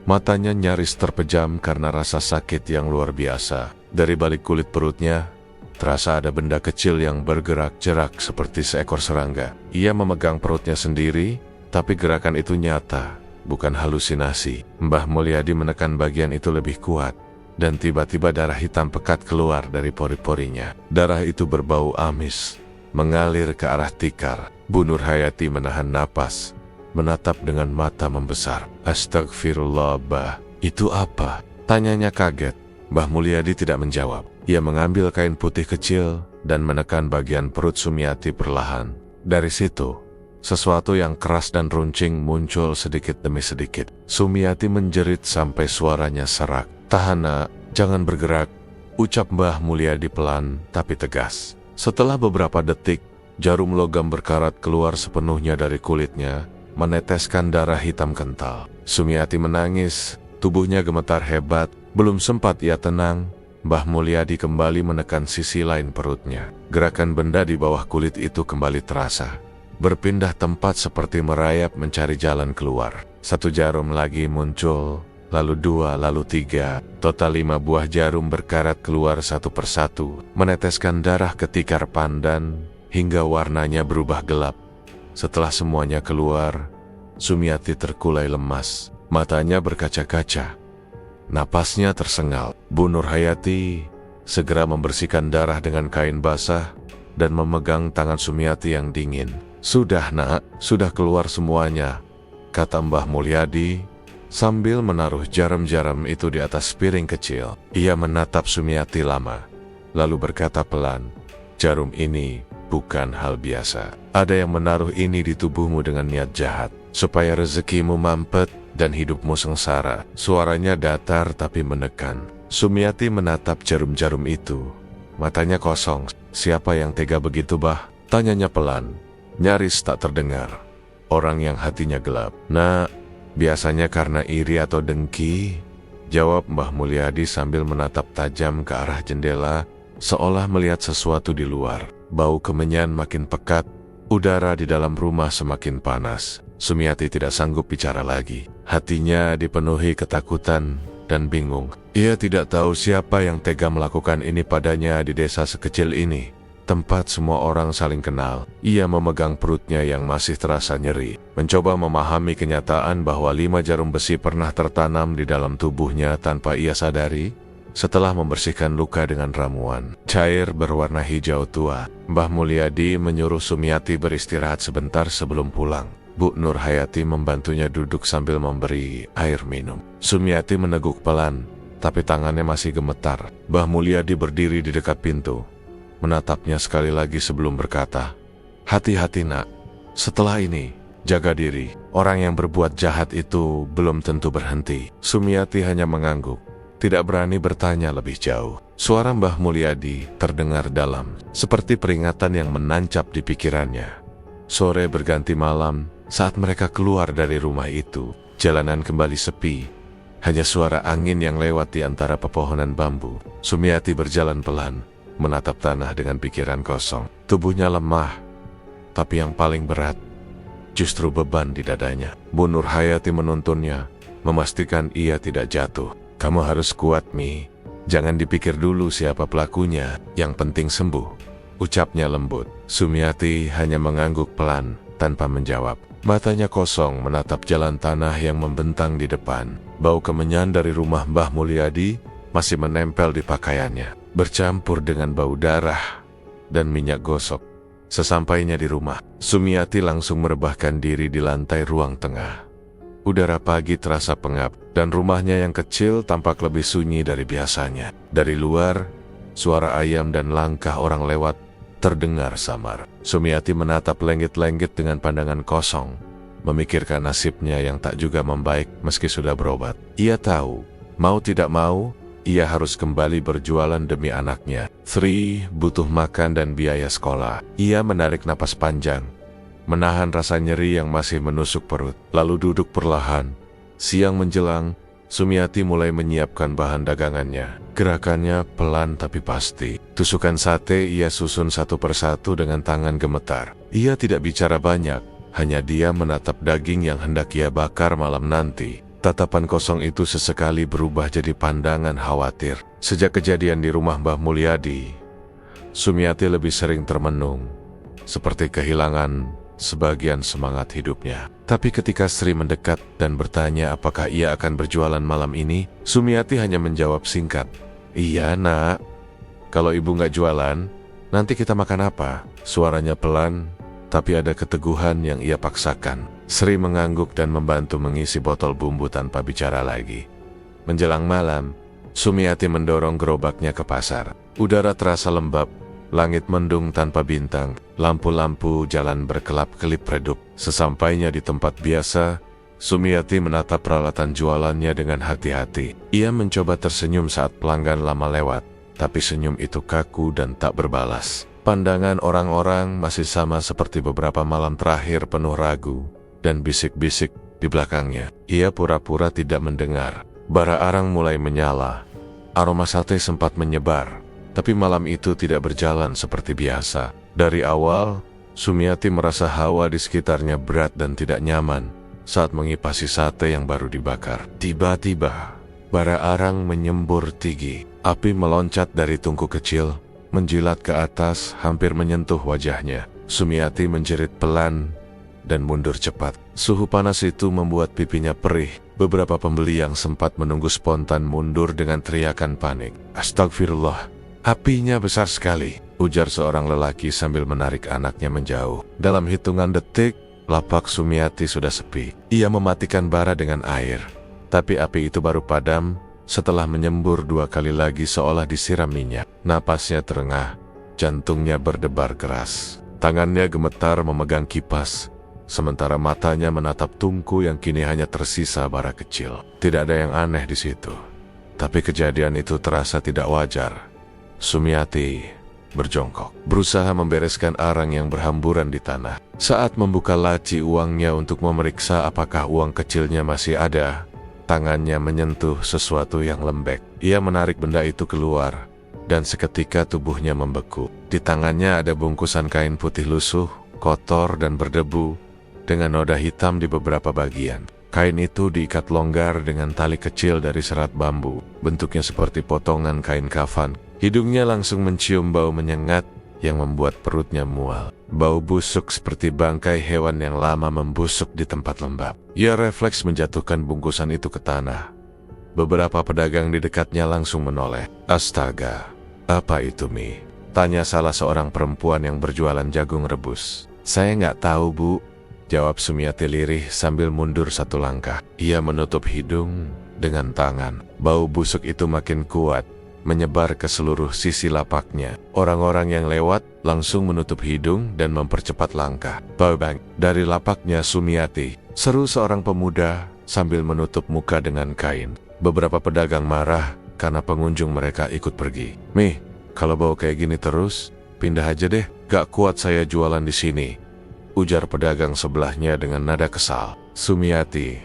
Speaker 1: matanya nyaris terpejam karena rasa sakit yang luar biasa. Dari balik kulit perutnya, terasa ada benda kecil yang bergerak-gerak seperti seekor serangga. Ia memegang perutnya sendiri, tapi gerakan itu nyata, bukan halusinasi. Mbah Mulyadi menekan bagian itu lebih kuat, dan tiba-tiba darah hitam pekat keluar dari pori-porinya. Darah itu berbau amis, mengalir ke arah tikar. Bu Nurhayati menahan napas, menatap dengan mata membesar. Astagfirullah, Bah, itu apa? Tanyanya kaget. Mbah Mulyadi tidak menjawab. Ia mengambil kain putih kecil dan menekan bagian perut Sumiati perlahan. Dari situ, sesuatu yang keras dan runcing muncul sedikit demi sedikit. Sumiati menjerit sampai suaranya serak. Tahan, Nak, jangan bergerak, ucap Mbah Mulyadi pelan tapi tegas. Setelah beberapa detik, jarum logam berkarat keluar sepenuhnya dari kulitnya, meneteskan darah hitam kental. Sumiati menangis, tubuhnya gemetar hebat. Belum sempat ia tenang, Mbah Mulyadi kembali menekan sisi lain perutnya. Gerakan benda di bawah kulit itu kembali terasa, berpindah tempat seperti merayap mencari jalan keluar. 1 jarum lagi muncul, lalu 2, lalu 3. Total 5 buah jarum berkarat keluar satu persatu, meneteskan darah ke tikar pandan hingga warnanya berubah gelap. Setelah semuanya keluar, Sumiati terkulai lemas, matanya berkaca-kaca, napasnya tersengal. Bu Nurhayati segera membersihkan darah dengan kain basah dan memegang tangan Sumiati yang dingin. Sudah, Nak, sudah keluar semuanya, kata Mbah Mulyadi sambil menaruh jarum-jarum itu di atas piring kecil. Ia menatap Sumiati lama, lalu berkata pelan, jarum ini bukan hal biasa. Ada yang menaruh ini di tubuhmu dengan niat jahat, supaya rezekimu mampet dan hidupmu sengsara. Suaranya datar tapi menekan. Sumiati menatap jarum-jarum itu, matanya kosong, siapa yang tega begitu, Bah? Tanyanya pelan, nyaris tak terdengar. Orang yang hatinya gelap. Nak, biasanya karena iri atau dengki, jawab Mbah Mulyadi sambil menatap tajam ke arah jendela, seolah melihat sesuatu di luar. Bau kemenyan makin pekat, udara di dalam rumah semakin panas. Sumiati tidak sanggup bicara lagi. Hatinya dipenuhi ketakutan dan bingung. Ia tidak tahu siapa yang tega melakukan ini padanya di desa sekecil ini, tempat semua orang saling kenal. Ia memegang perutnya yang masih terasa nyeri, mencoba memahami kenyataan bahwa 5 jarum besi pernah tertanam di dalam tubuhnya tanpa ia sadari. Setelah membersihkan luka dengan ramuan cair berwarna hijau tua, Mbah Mulyadi menyuruh Sumiati beristirahat sebentar sebelum pulang. Bu Nur Hayati membantunya duduk sambil memberi air minum. Sumiati meneguk pelan, tapi tangannya masih gemetar. Mbah Mulyadi berdiri di dekat pintu, menatapnya sekali lagi sebelum berkata, "Hati-hati, Nak. Setelah ini, jaga diri. Orang yang berbuat jahat itu belum tentu berhenti." Sumiati hanya mengangguk, tidak berani bertanya lebih jauh. Suara Mbah Mulyadi terdengar dalam, seperti peringatan yang menancap di pikirannya. Sore berganti malam. Saat mereka keluar dari rumah itu, jalanan kembali sepi. Hanya suara angin yang lewat di antara pepohonan bambu. Sumiati berjalan pelan, menatap tanah dengan pikiran kosong. Tubuhnya lemah, tapi yang paling berat justru beban di dadanya. Bu Nur Hayati menuntunnya, memastikan ia tidak jatuh. "Kamu harus kuat, Mi. Jangan dipikir dulu siapa pelakunya, yang penting sembuh," ucapnya lembut. Sumiati hanya mengangguk pelan, tanpa menjawab. Matanya kosong menatap jalan tanah yang membentang di depan. Bau kemenyan dari rumah Mbah Mulyadi masih menempel di pakaiannya, bercampur dengan bau darah dan minyak gosok. Sesampainya di rumah, Sumiati langsung merebahkan diri di lantai ruang tengah. Udara pagi terasa pengap, dan rumahnya yang kecil tampak lebih sunyi dari biasanya. Dari luar, suara ayam dan langkah orang lewat terdengar samar. Sumiati menatap lenggit-lenggit dengan pandangan kosong, memikirkan nasibnya yang tak juga membaik meski sudah berobat. Ia tahu, mau tidak mau, ia harus kembali berjualan demi anaknya. Sri butuh makan dan biaya sekolah. Ia menarik napas panjang, menahan rasa nyeri yang masih menusuk perut, lalu duduk perlahan. Siang menjelang, Sumiati mulai menyiapkan bahan dagangannya. Gerakannya pelan tapi pasti. Tusukan sate ia susun satu persatu dengan tangan gemetar. Ia tidak bicara banyak, hanya dia menatap daging yang hendak ia bakar malam nanti. Tatapan kosong itu sesekali berubah jadi pandangan khawatir. Sejak kejadian di rumah Mbah Mulyadi, Sumiati lebih sering termenung, seperti kehilangan sebagian semangat hidupnya. Tapi ketika Sri mendekat dan bertanya apakah ia akan berjualan malam ini, Sumiati hanya menjawab singkat, "Iya, Nak. Kalau ibu nggak jualan, nanti kita makan apa?" Suaranya pelan, tapi ada keteguhan yang ia paksakan. Sri mengangguk dan membantu mengisi botol bumbu tanpa bicara lagi. Menjelang malam, Sumiati mendorong gerobaknya ke pasar. Udara terasa lembab, langit mendung tanpa bintang, lampu-lampu jalan berkelap-kelip redup. Sesampainya di tempat biasa, Sumiati menatap peralatan jualannya dengan hati-hati. Ia mencoba tersenyum saat pelanggan lama lewat, tapi senyum itu kaku dan tak berbalas. Pandangan orang-orang masih sama seperti beberapa malam terakhir, penuh ragu dan bisik-bisik di belakangnya. Ia pura-pura tidak mendengar. Bara arang mulai menyala. Aroma sate sempat menyebar, tapi malam itu tidak berjalan seperti biasa. Dari awal, Sumiati merasa hawa di sekitarnya berat dan tidak nyaman saat mengipasi sate yang baru dibakar. Tiba-tiba, bara arang menyembur tinggi. Api meloncat dari tungku kecil, menjilat ke atas, hampir menyentuh wajahnya. Sumiati menjerit pelan dan mundur cepat. Suhu panas itu membuat pipinya perih. Beberapa pembeli yang sempat menunggu spontan mundur dengan teriakan panik. "Astagfirullah, apinya besar sekali," ujar seorang lelaki sambil menarik anaknya menjauh. Dalam hitungan detik, lapak Sumiati sudah sepi. Ia mematikan bara dengan air, tapi api itu baru padam setelah menyembur 2 kali lagi seolah disiram minyak. Napasnya terengah, jantungnya berdebar keras. Tangannya gemetar memegang kipas, sementara matanya menatap tungku yang kini hanya tersisa bara kecil. Tidak ada yang aneh di situ, tapi kejadian itu terasa tidak wajar. "Sumiati, berjongkok, berusaha membereskan arang yang berhamburan di tanah. Saat membuka laci uangnya untuk memeriksa apakah uang kecilnya masih ada, tangannya menyentuh sesuatu yang lembek. Ia menarik benda itu keluar, dan seketika tubuhnya membeku. Di tangannya ada bungkusan kain putih lusuh, kotor dan berdebu, dengan noda hitam di beberapa bagian. Kain itu diikat longgar dengan tali kecil dari serat bambu, bentuknya seperti potongan kain kafan. Hidungnya langsung mencium bau menyengat yang membuat perutnya mual. Bau busuk seperti bangkai hewan yang lama membusuk di tempat lembab. Ia refleks menjatuhkan bungkusan itu ke tanah. Beberapa pedagang di dekatnya langsung menoleh. Astaga, apa itu, Mi? Tanya salah seorang perempuan yang berjualan jagung rebus. Saya nggak tahu, Bu, jawab Sumiati lirih sambil mundur satu langkah. Ia menutup hidung dengan tangan. Bau busuk itu makin kuat, menyebar ke seluruh sisi lapaknya. Orang-orang yang lewat langsung menutup hidung dan mempercepat langkah. Bang, dari lapaknya Sumiati, seru seorang pemuda sambil menutup muka dengan kain. Beberapa pedagang marah karena pengunjung mereka ikut pergi. Mi, kalau bau kayak gini terus, pindah aja deh. Gak kuat saya jualan di sini, ujar pedagang sebelahnya dengan nada kesal. Sumiati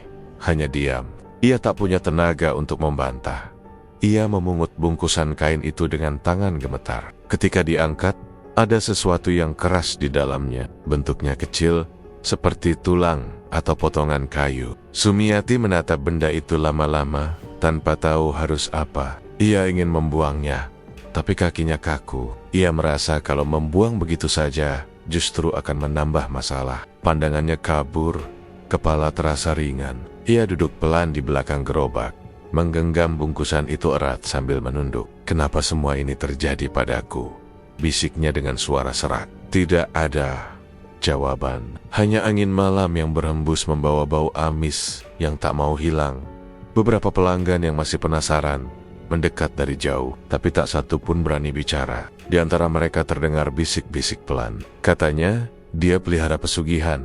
Speaker 1: hanya diam. Ia tak punya tenaga untuk membantah. Ia memungut bungkusan kain itu dengan tangan gemetar. Ketika diangkat, ada sesuatu yang keras di dalamnya. Bentuknya kecil, seperti tulang atau potongan kayu. Sumiati menatap benda itu lama-lama, tanpa tahu harus apa. Ia ingin membuangnya, tapi kakinya kaku. Ia merasa kalau membuang begitu saja, justru akan menambah masalah. Pandangannya kabur, kepala terasa ringan. Ia duduk pelan di belakang gerobak, menggenggam bungkusan itu erat sambil menunduk. Kenapa semua ini terjadi padaku? Bisiknya dengan suara serak. Tidak ada jawaban. Hanya angin malam yang berhembus membawa bau amis yang tak mau hilang. Beberapa pelanggan yang masih penasaran mendekat dari jauh, tapi tak satu pun berani bicara. Di antara mereka terdengar bisik-bisik pelan. Katanya, dia pelihara pesugihan,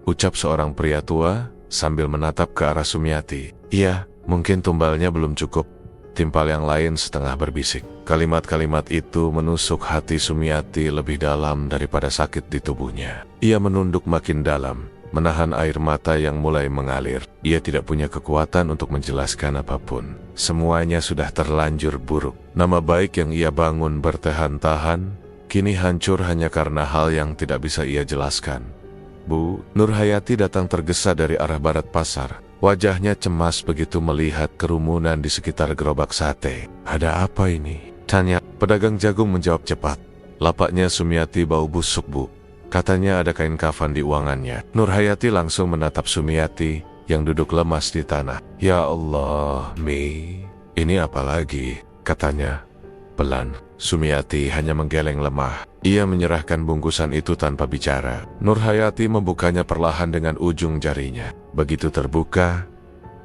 Speaker 1: ucap seorang pria tua sambil menatap ke arah Sumiati. Iya, mungkin tumbalnya belum cukup, timpal yang lain setengah berbisik. Kalimat-kalimat itu menusuk hati Sumiati lebih dalam daripada sakit di tubuhnya. Ia menunduk makin dalam, menahan air mata yang mulai mengalir. Ia tidak punya kekuatan untuk menjelaskan apapun. Semuanya sudah terlanjur buruk. Nama baik yang ia bangun bertahan-tahan, kini hancur hanya karena hal yang tidak bisa ia jelaskan. Bu, Nurhayati datang tergesa dari arah barat pasar. Wajahnya cemas begitu melihat kerumunan di sekitar gerobak sate. Ada apa ini? Tanya. Pedagang jagung menjawab cepat. Lapaknya Sumiati bau busuk, Bu. Katanya ada kain kafan di uangannya. Nurhayati langsung menatap Sumiati yang duduk lemas di tanah. Ya Allah, Mi, ini apa lagi? Katanya pelan. Sumiati hanya menggeleng lemah. Ia menyerahkan bungkusan itu tanpa bicara. Nurhayati membukanya perlahan dengan ujung jarinya. Begitu terbuka,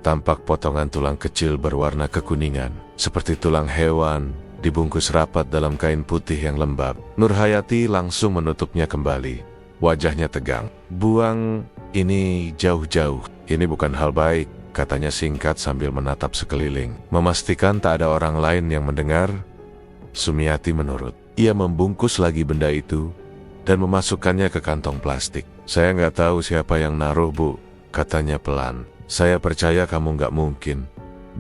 Speaker 1: tampak potongan tulang kecil berwarna kekuningan, seperti tulang hewan, dibungkus rapat dalam kain putih yang lembab. Nurhayati langsung menutupnya kembali. Wajahnya tegang. Buang ini jauh-jauh. Ini bukan hal baik, katanya singkat sambil menatap sekeliling. Memastikan tak ada orang lain yang mendengar, Sumiati menurut. Ia membungkus lagi benda itu dan memasukkannya ke kantong plastik. Saya nggak tahu siapa yang naruh, Bu, katanya pelan. Saya percaya kamu nggak mungkin,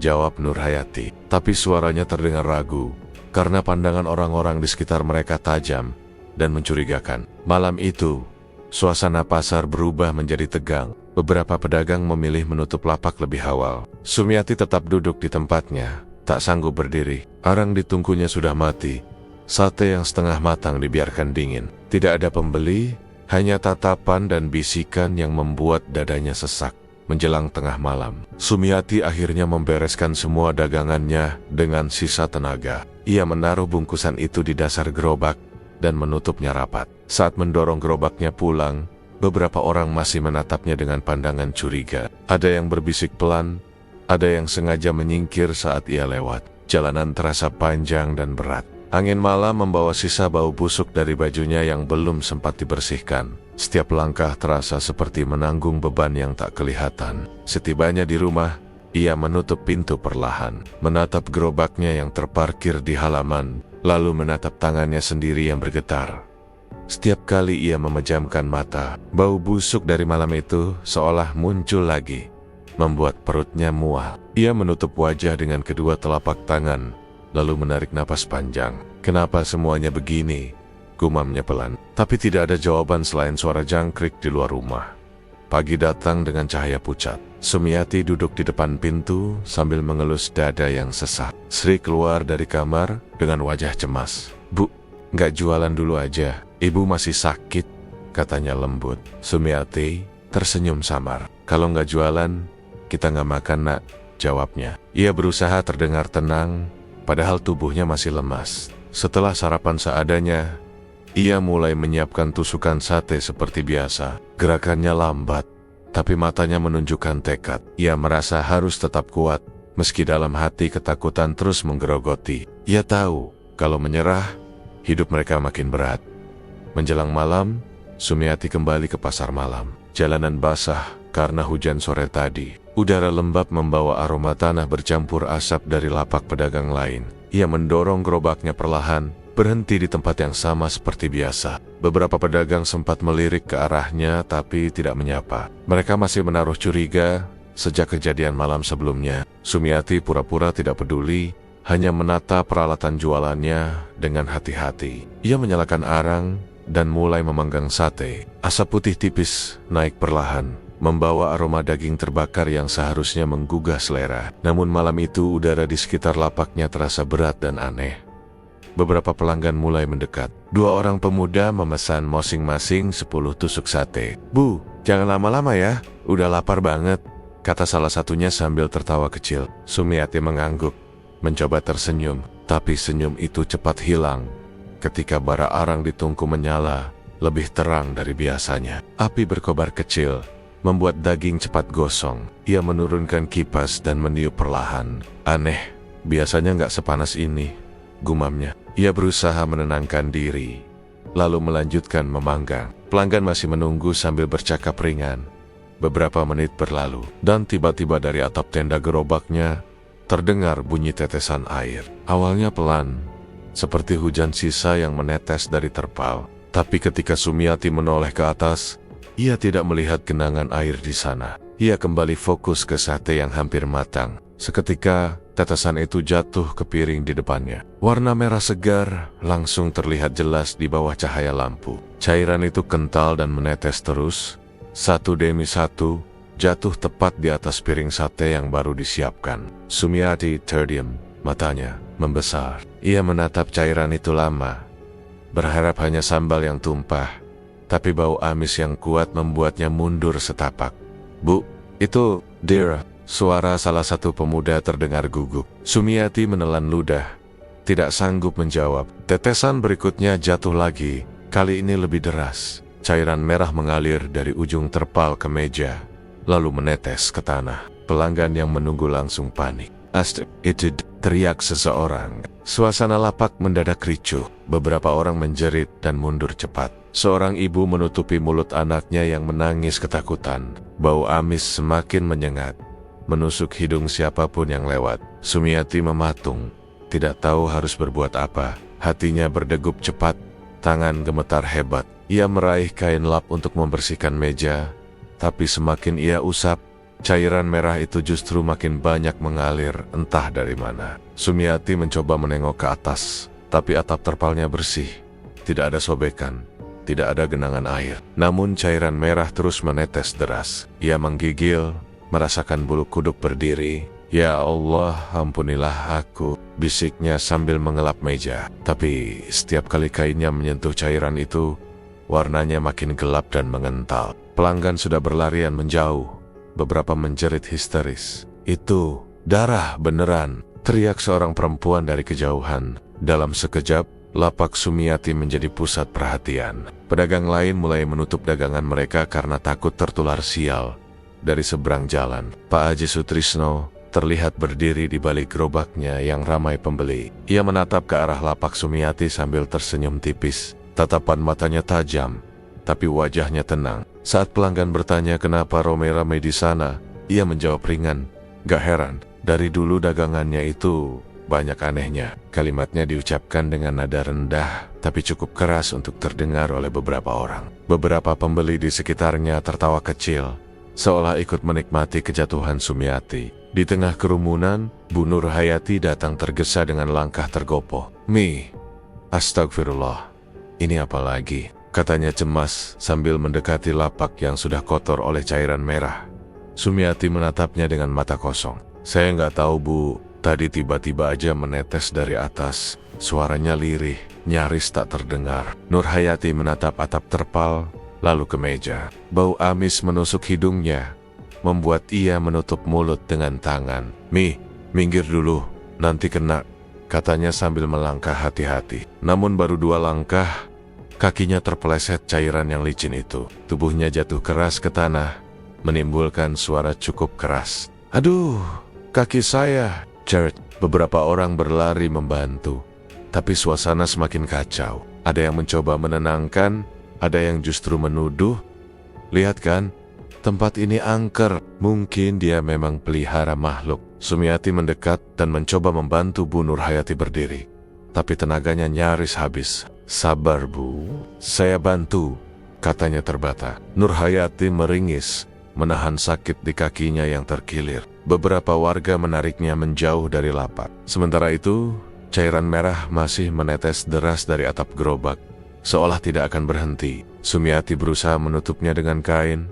Speaker 1: jawab Nurhayati. Tapi suaranya terdengar ragu, karena pandangan orang-orang di sekitar mereka tajam dan mencurigakan. Malam itu, suasana pasar berubah menjadi tegang. Beberapa pedagang memilih menutup lapak lebih awal. Sumiati tetap duduk di tempatnya, tak sanggup berdiri. Arang di tungkunya sudah mati. Sate yang setengah matang dibiarkan dingin. Tidak ada pembeli, hanya tatapan dan bisikan yang membuat dadanya sesak. Menjelang tengah malam, Sumiati akhirnya membereskan semua dagangannya dengan sisa tenaga. Ia menaruh bungkusan itu di dasar gerobak dan menutupnya rapat. Saat mendorong gerobaknya pulang, beberapa orang masih menatapnya dengan pandangan curiga. Ada yang berbisik pelan, ada yang sengaja menyingkir saat ia lewat. Jalanan terasa panjang dan berat. Angin malam membawa sisa bau busuk dari bajunya yang belum sempat dibersihkan. Setiap langkah terasa seperti menanggung beban yang tak kelihatan. Setibanya di rumah, ia menutup pintu perlahan, menatap gerobaknya yang terparkir di halaman, lalu menatap tangannya sendiri yang bergetar. Setiap kali ia memejamkan mata, bau busuk dari malam itu seolah muncul lagi, membuat perutnya mual. Ia menutup wajah dengan kedua telapak tangan, lalu menarik napas panjang. "Kenapa semuanya begini?" gumamnya pelan. Tapi tidak ada jawaban selain suara jangkrik di luar rumah. Pagi datang dengan cahaya pucat. Sumiati duduk di depan pintu sambil mengelus dada yang sesak. Sri keluar dari kamar dengan wajah cemas. "Bu, nggak jualan dulu aja? Ibu masih sakit," katanya lembut. Sumiati tersenyum samar. "Kalau nggak jualan, kita nggak makan, Nak," jawabnya. Ia berusaha terdengar tenang, padahal tubuhnya masih lemas. Setelah sarapan seadanya, ia mulai menyiapkan tusukan sate seperti biasa. Gerakannya lambat, tapi matanya menunjukkan tekad. Ia merasa harus tetap kuat, meski dalam hati ketakutan terus menggerogoti. Ia tahu, kalau menyerah, hidup mereka makin berat. Menjelang malam, Sumiati kembali ke pasar malam. Jalanan basah karena hujan sore tadi. Udara lembab membawa aroma tanah bercampur asap dari lapak pedagang lain. Ia mendorong gerobaknya perlahan, berhenti di tempat yang sama seperti biasa. Beberapa pedagang sempat melirik ke arahnya tapi tidak menyapa. Mereka masih menaruh curiga sejak kejadian malam sebelumnya. Sumiati pura-pura tidak peduli, hanya menata peralatan jualannya dengan hati-hati. Ia menyalakan arang dan mulai memanggang sate. Asap putih tipis naik perlahan, membawa aroma daging terbakar yang seharusnya menggugah selera. Namun malam itu udara di sekitar lapaknya terasa berat dan aneh. Beberapa pelanggan mulai mendekat. Dua orang pemuda memesan masing-masing 10 tusuk sate. "Bu, jangan lama-lama ya, udah lapar banget," kata salah satunya sambil tertawa kecil. Sumiati mengangguk, mencoba tersenyum, tapi senyum itu cepat hilang ketika bara arang di tungku menyala lebih terang dari biasanya. Api berkobar kecil, membuat daging cepat gosong. Ia menurunkan kipas dan meniup perlahan. "Aneh, biasanya nggak sepanas ini," gumamnya. Ia berusaha menenangkan diri, lalu melanjutkan memanggang. Pelanggan masih menunggu sambil bercakap ringan. Beberapa menit berlalu, dan tiba-tiba dari atap tenda gerobaknya terdengar bunyi tetesan air. Awalnya pelan, seperti hujan sisa yang menetes dari terpal. Tapi ketika Sumiati menoleh ke atas, ia tidak melihat genangan air di sana. Ia kembali fokus ke sate yang hampir matang. Seketika, tetesan itu jatuh ke piring di depannya. Warna merah segar langsung terlihat jelas di bawah cahaya lampu. Cairan itu kental dan menetes terus, satu demi satu, jatuh tepat di atas piring sate yang baru disiapkan. Sumiati terdiam, matanya membesar. Ia menatap cairan itu lama, berharap hanya sambal yang tumpah, tapi bau amis yang kuat membuatnya mundur setapak. "Bu, itu Dira," suara salah satu pemuda terdengar gugup. Sumiati menelan ludah, tidak sanggup menjawab. Tetesan berikutnya jatuh lagi, kali ini lebih deras. Cairan merah mengalir dari ujung terpal ke meja, lalu menetes ke tanah. Pelanggan yang menunggu langsung panik. "Astrid, itu!" teriak seseorang. Suasana lapak mendadak ricuh. Beberapa orang menjerit dan mundur cepat. Seorang ibu menutupi mulut anaknya yang menangis ketakutan. Bau amis semakin menyengat, menusuk hidung siapapun yang lewat. Sumiati mematung, tidak tahu harus berbuat apa. Hatinya berdegup cepat, tangan gemetar hebat. Ia meraih kain lap untuk membersihkan meja, tapi semakin ia usap, cairan merah itu justru makin banyak mengalir entah dari mana. Sumiati mencoba menengok ke atas, tapi atap terpalnya bersih. Tidak ada sobekan, tidak ada genangan air. Namun cairan merah terus menetes deras. Ia menggigil, merasakan bulu kuduk berdiri. "Ya Allah, ampunilah aku," bisiknya sambil mengelap meja. Tapi setiap kali kainnya menyentuh cairan itu, warnanya makin gelap dan mengental. Pelanggan sudah berlarian menjauh. Beberapa menjerit histeris. "Itu darah beneran!" teriak seorang perempuan dari kejauhan. Dalam sekejap, lapak Sumiati menjadi pusat perhatian. Pedagang lain mulai menutup dagangan mereka karena takut tertular sial. Dari seberang jalan, Pak Haji Sutrisno terlihat berdiri di balik gerobaknya yang ramai pembeli. Ia menatap ke arah lapak Sumiati sambil tersenyum tipis. Tatapan matanya tajam, tapi wajahnya tenang. Saat pelanggan bertanya kenapa ramai-ramai di sana, ia menjawab ringan, "Gak heran, dari dulu dagangannya itu banyak anehnya. Kalimatnya diucapkan dengan nada rendah, tapi cukup keras untuk terdengar oleh beberapa orang. Beberapa pembeli di sekitarnya tertawa kecil, seolah ikut menikmati kejatuhan Sumiati. Di tengah kerumunan, Bu Nurhayati datang tergesa dengan langkah tergopoh. "Mi, astagfirullah, ini apa lagi?" katanya cemas sambil mendekati lapak yang sudah kotor oleh cairan merah. Sumiati menatapnya dengan mata kosong. "Saya nggak tahu, Bu. Tadi tiba-tiba aja menetes dari atas. Suaranya lirih, nyaris tak terdengar." Nurhayati menatap atap terpal, lalu ke meja. Bau amis menusuk hidungnya, membuat ia menutup mulut dengan tangan. "Mi, minggir dulu, nanti kena," katanya sambil melangkah hati-hati. Namun baru 2 langkah, kakinya terpeleset cairan yang licin itu. Tubuhnya jatuh keras ke tanah, menimbulkan suara cukup keras. "Aduh, kaki saya!" Jared. Beberapa orang berlari membantu, tapi suasana semakin kacau. Ada yang mencoba menenangkan, ada yang justru menuduh. "Lihat kan, tempat ini angker. Mungkin dia memang pelihara makhluk." Sumiati mendekat dan mencoba membantu Bu Nurhayati berdiri, tapi tenaganya nyaris habis. "Sabar, Bu, saya bantu," katanya terbata. Nurhayati meringis, menahan sakit di kakinya yang terkilir. Beberapa warga menariknya menjauh dari lapak. Sementara itu, cairan merah masih menetes deras dari atap gerobak, seolah tidak akan berhenti. Sumiati berusaha menutupnya dengan kain,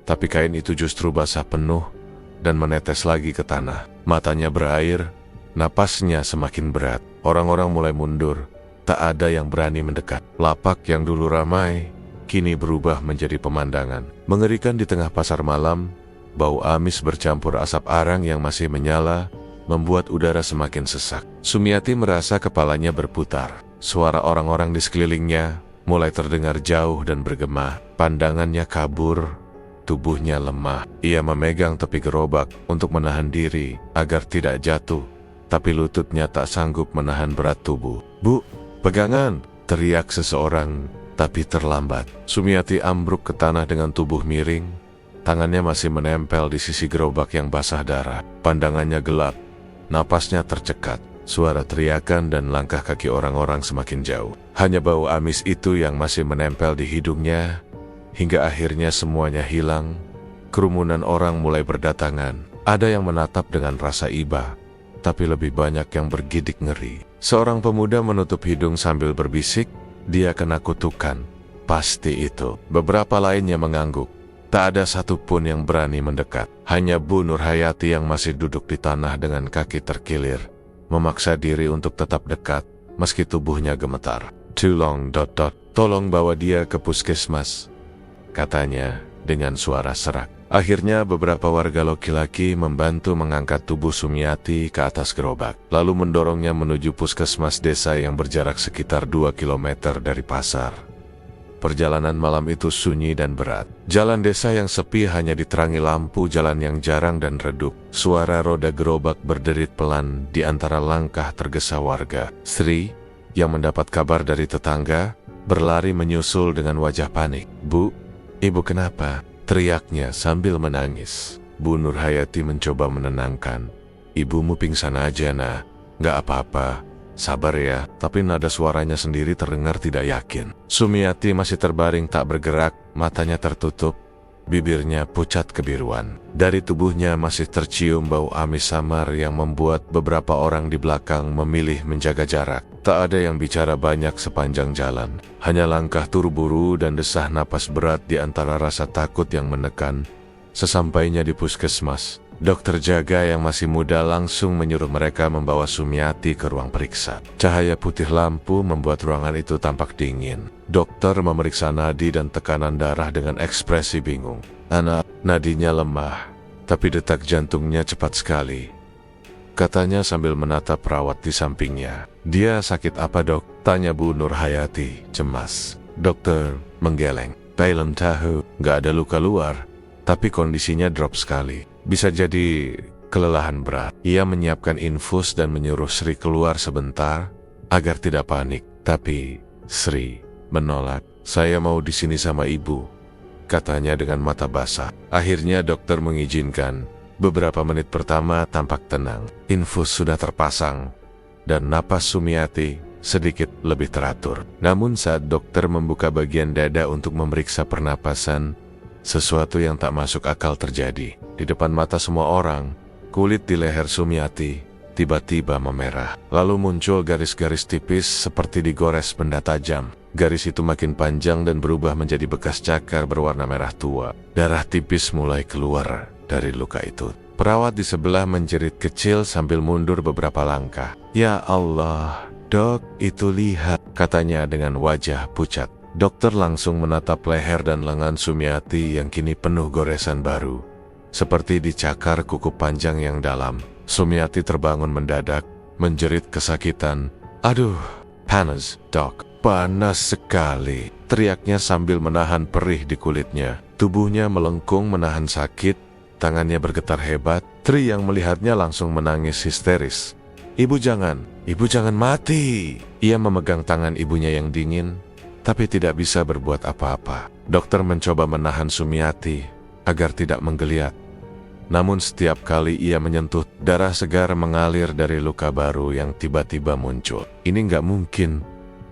Speaker 1: tapi kain itu justru basah penuh dan menetes lagi ke tanah. Matanya berair, napasnya semakin berat. Orang-orang mulai mundur, tak ada yang berani mendekat. Lapak yang dulu ramai, kini berubah menjadi pemandangan mengerikan di tengah pasar malam. Bau amis bercampur asap arang yang masih menyala, membuat udara semakin sesak. Sumiati merasa kepalanya berputar. Suara orang-orang di sekelilingnya mulai terdengar jauh dan bergema. Pandangannya kabur, tubuhnya lemah. Ia memegang tepi gerobak untuk menahan diri agar tidak jatuh, tapi lututnya tak sanggup menahan berat tubuh. "Bu, pegangan!" teriak seseorang, tapi terlambat. Sumiati ambruk ke tanah dengan tubuh miring. Tangannya masih menempel di sisi gerobak yang basah darah. Pandangannya gelap, napasnya tercekat. Suara teriakan dan langkah kaki orang-orang semakin jauh. Hanya bau amis itu yang masih menempel di hidungnya, hingga akhirnya semuanya hilang. Kerumunan orang mulai berdatangan. Ada yang menatap dengan rasa iba, tapi lebih banyak yang bergidik ngeri. Seorang pemuda menutup hidung sambil berbisik, "Dia kena kutukan, pasti itu." Beberapa lainnya mengangguk. Tak ada satupun yang berani mendekat. Hanya Bu Nurhayati yang masih duduk di tanah dengan kaki terkilir, memaksa diri untuk tetap dekat, meski tubuhnya gemetar. "Tolong, tolong bawa dia ke puskesmas," katanya dengan suara serak. Akhirnya beberapa warga laki-laki membantu mengangkat tubuh Sumiati ke atas gerobak, lalu mendorongnya menuju puskesmas desa yang berjarak sekitar 2 kilometer dari pasar. Perjalanan malam itu sunyi dan berat. Jalan desa yang sepi hanya diterangi lampu jalan yang jarang dan redup. Suara roda gerobak berderit pelan di antara langkah tergesa warga. Sri, yang mendapat kabar dari tetangga, berlari menyusul dengan wajah panik. "Bu, ibu kenapa?" teriaknya sambil menangis. Bu Nurhayati mencoba menenangkan. "Ibumu pingsan aja, Nah. Nggak apa-apa. Sabar ya." Tapi nada suaranya sendiri terdengar tidak yakin. Sumiati masih terbaring tak bergerak, matanya tertutup, bibirnya pucat kebiruan. Dari tubuhnya masih tercium bau amis samar yang membuat beberapa orang di belakang memilih menjaga jarak. Tak ada yang bicara banyak sepanjang jalan. Hanya langkah terburu dan desah napas berat di antara rasa takut yang menekan. Sesampainya di puskesmas, dokter jaga yang masih muda langsung menyuruh mereka membawa Sumiati ke ruang periksa. Cahaya putih lampu membuat ruangan itu tampak dingin. Dokter memeriksa nadi dan tekanan darah dengan ekspresi bingung. Nadinya lemah, tapi detak jantungnya cepat sekali," katanya sambil menatap perawat di sampingnya. "Dia sakit apa, Dok?" tanya Bu Nurhayati cemas. Dokter menggeleng. "Belum tahu, nggak ada luka luar, tapi kondisinya drop sekali. Bisa jadi kelelahan berat." Ia menyiapkan infus dan menyuruh Sri keluar sebentar agar tidak panik. Tapi Sri menolak. "Saya mau di sini sama ibu," katanya dengan mata basah. Akhirnya dokter mengizinkan. Beberapa menit pertama tampak tenang. Infus sudah terpasang, dan napas Sumiati sedikit lebih teratur. Namun saat dokter membuka bagian dada untuk memeriksa pernapasan, sesuatu yang tak masuk akal terjadi. Di depan mata semua orang, kulit di leher Sumiati tiba-tiba memerah. Lalu muncul garis-garis tipis seperti digores benda tajam. Garis itu makin panjang dan berubah menjadi bekas cakar berwarna merah tua. Darah tipis mulai keluar dari luka itu. Perawat di sebelah menjerit kecil sambil mundur beberapa langkah. "Ya Allah, Dok, itu lihat," katanya dengan wajah pucat. Dokter langsung menatap leher dan lengan Sumiati yang kini penuh goresan baru. Seperti dicakar kuku panjang yang dalam. Sumiati terbangun mendadak, menjerit kesakitan. "Aduh, panas, Dok. Panas sekali," teriaknya sambil menahan perih di kulitnya. Tubuhnya melengkung menahan sakit. Tangannya bergetar hebat. Tri yang melihatnya langsung menangis histeris. Ibu jangan mati." Ia memegang tangan ibunya yang dingin, tapi tidak bisa berbuat apa-apa. Dokter mencoba menahan Sumiati agar tidak menggeliat. Namun setiap kali ia menyentuh, darah segar mengalir dari luka baru yang tiba-tiba muncul. "Ini nggak mungkin,"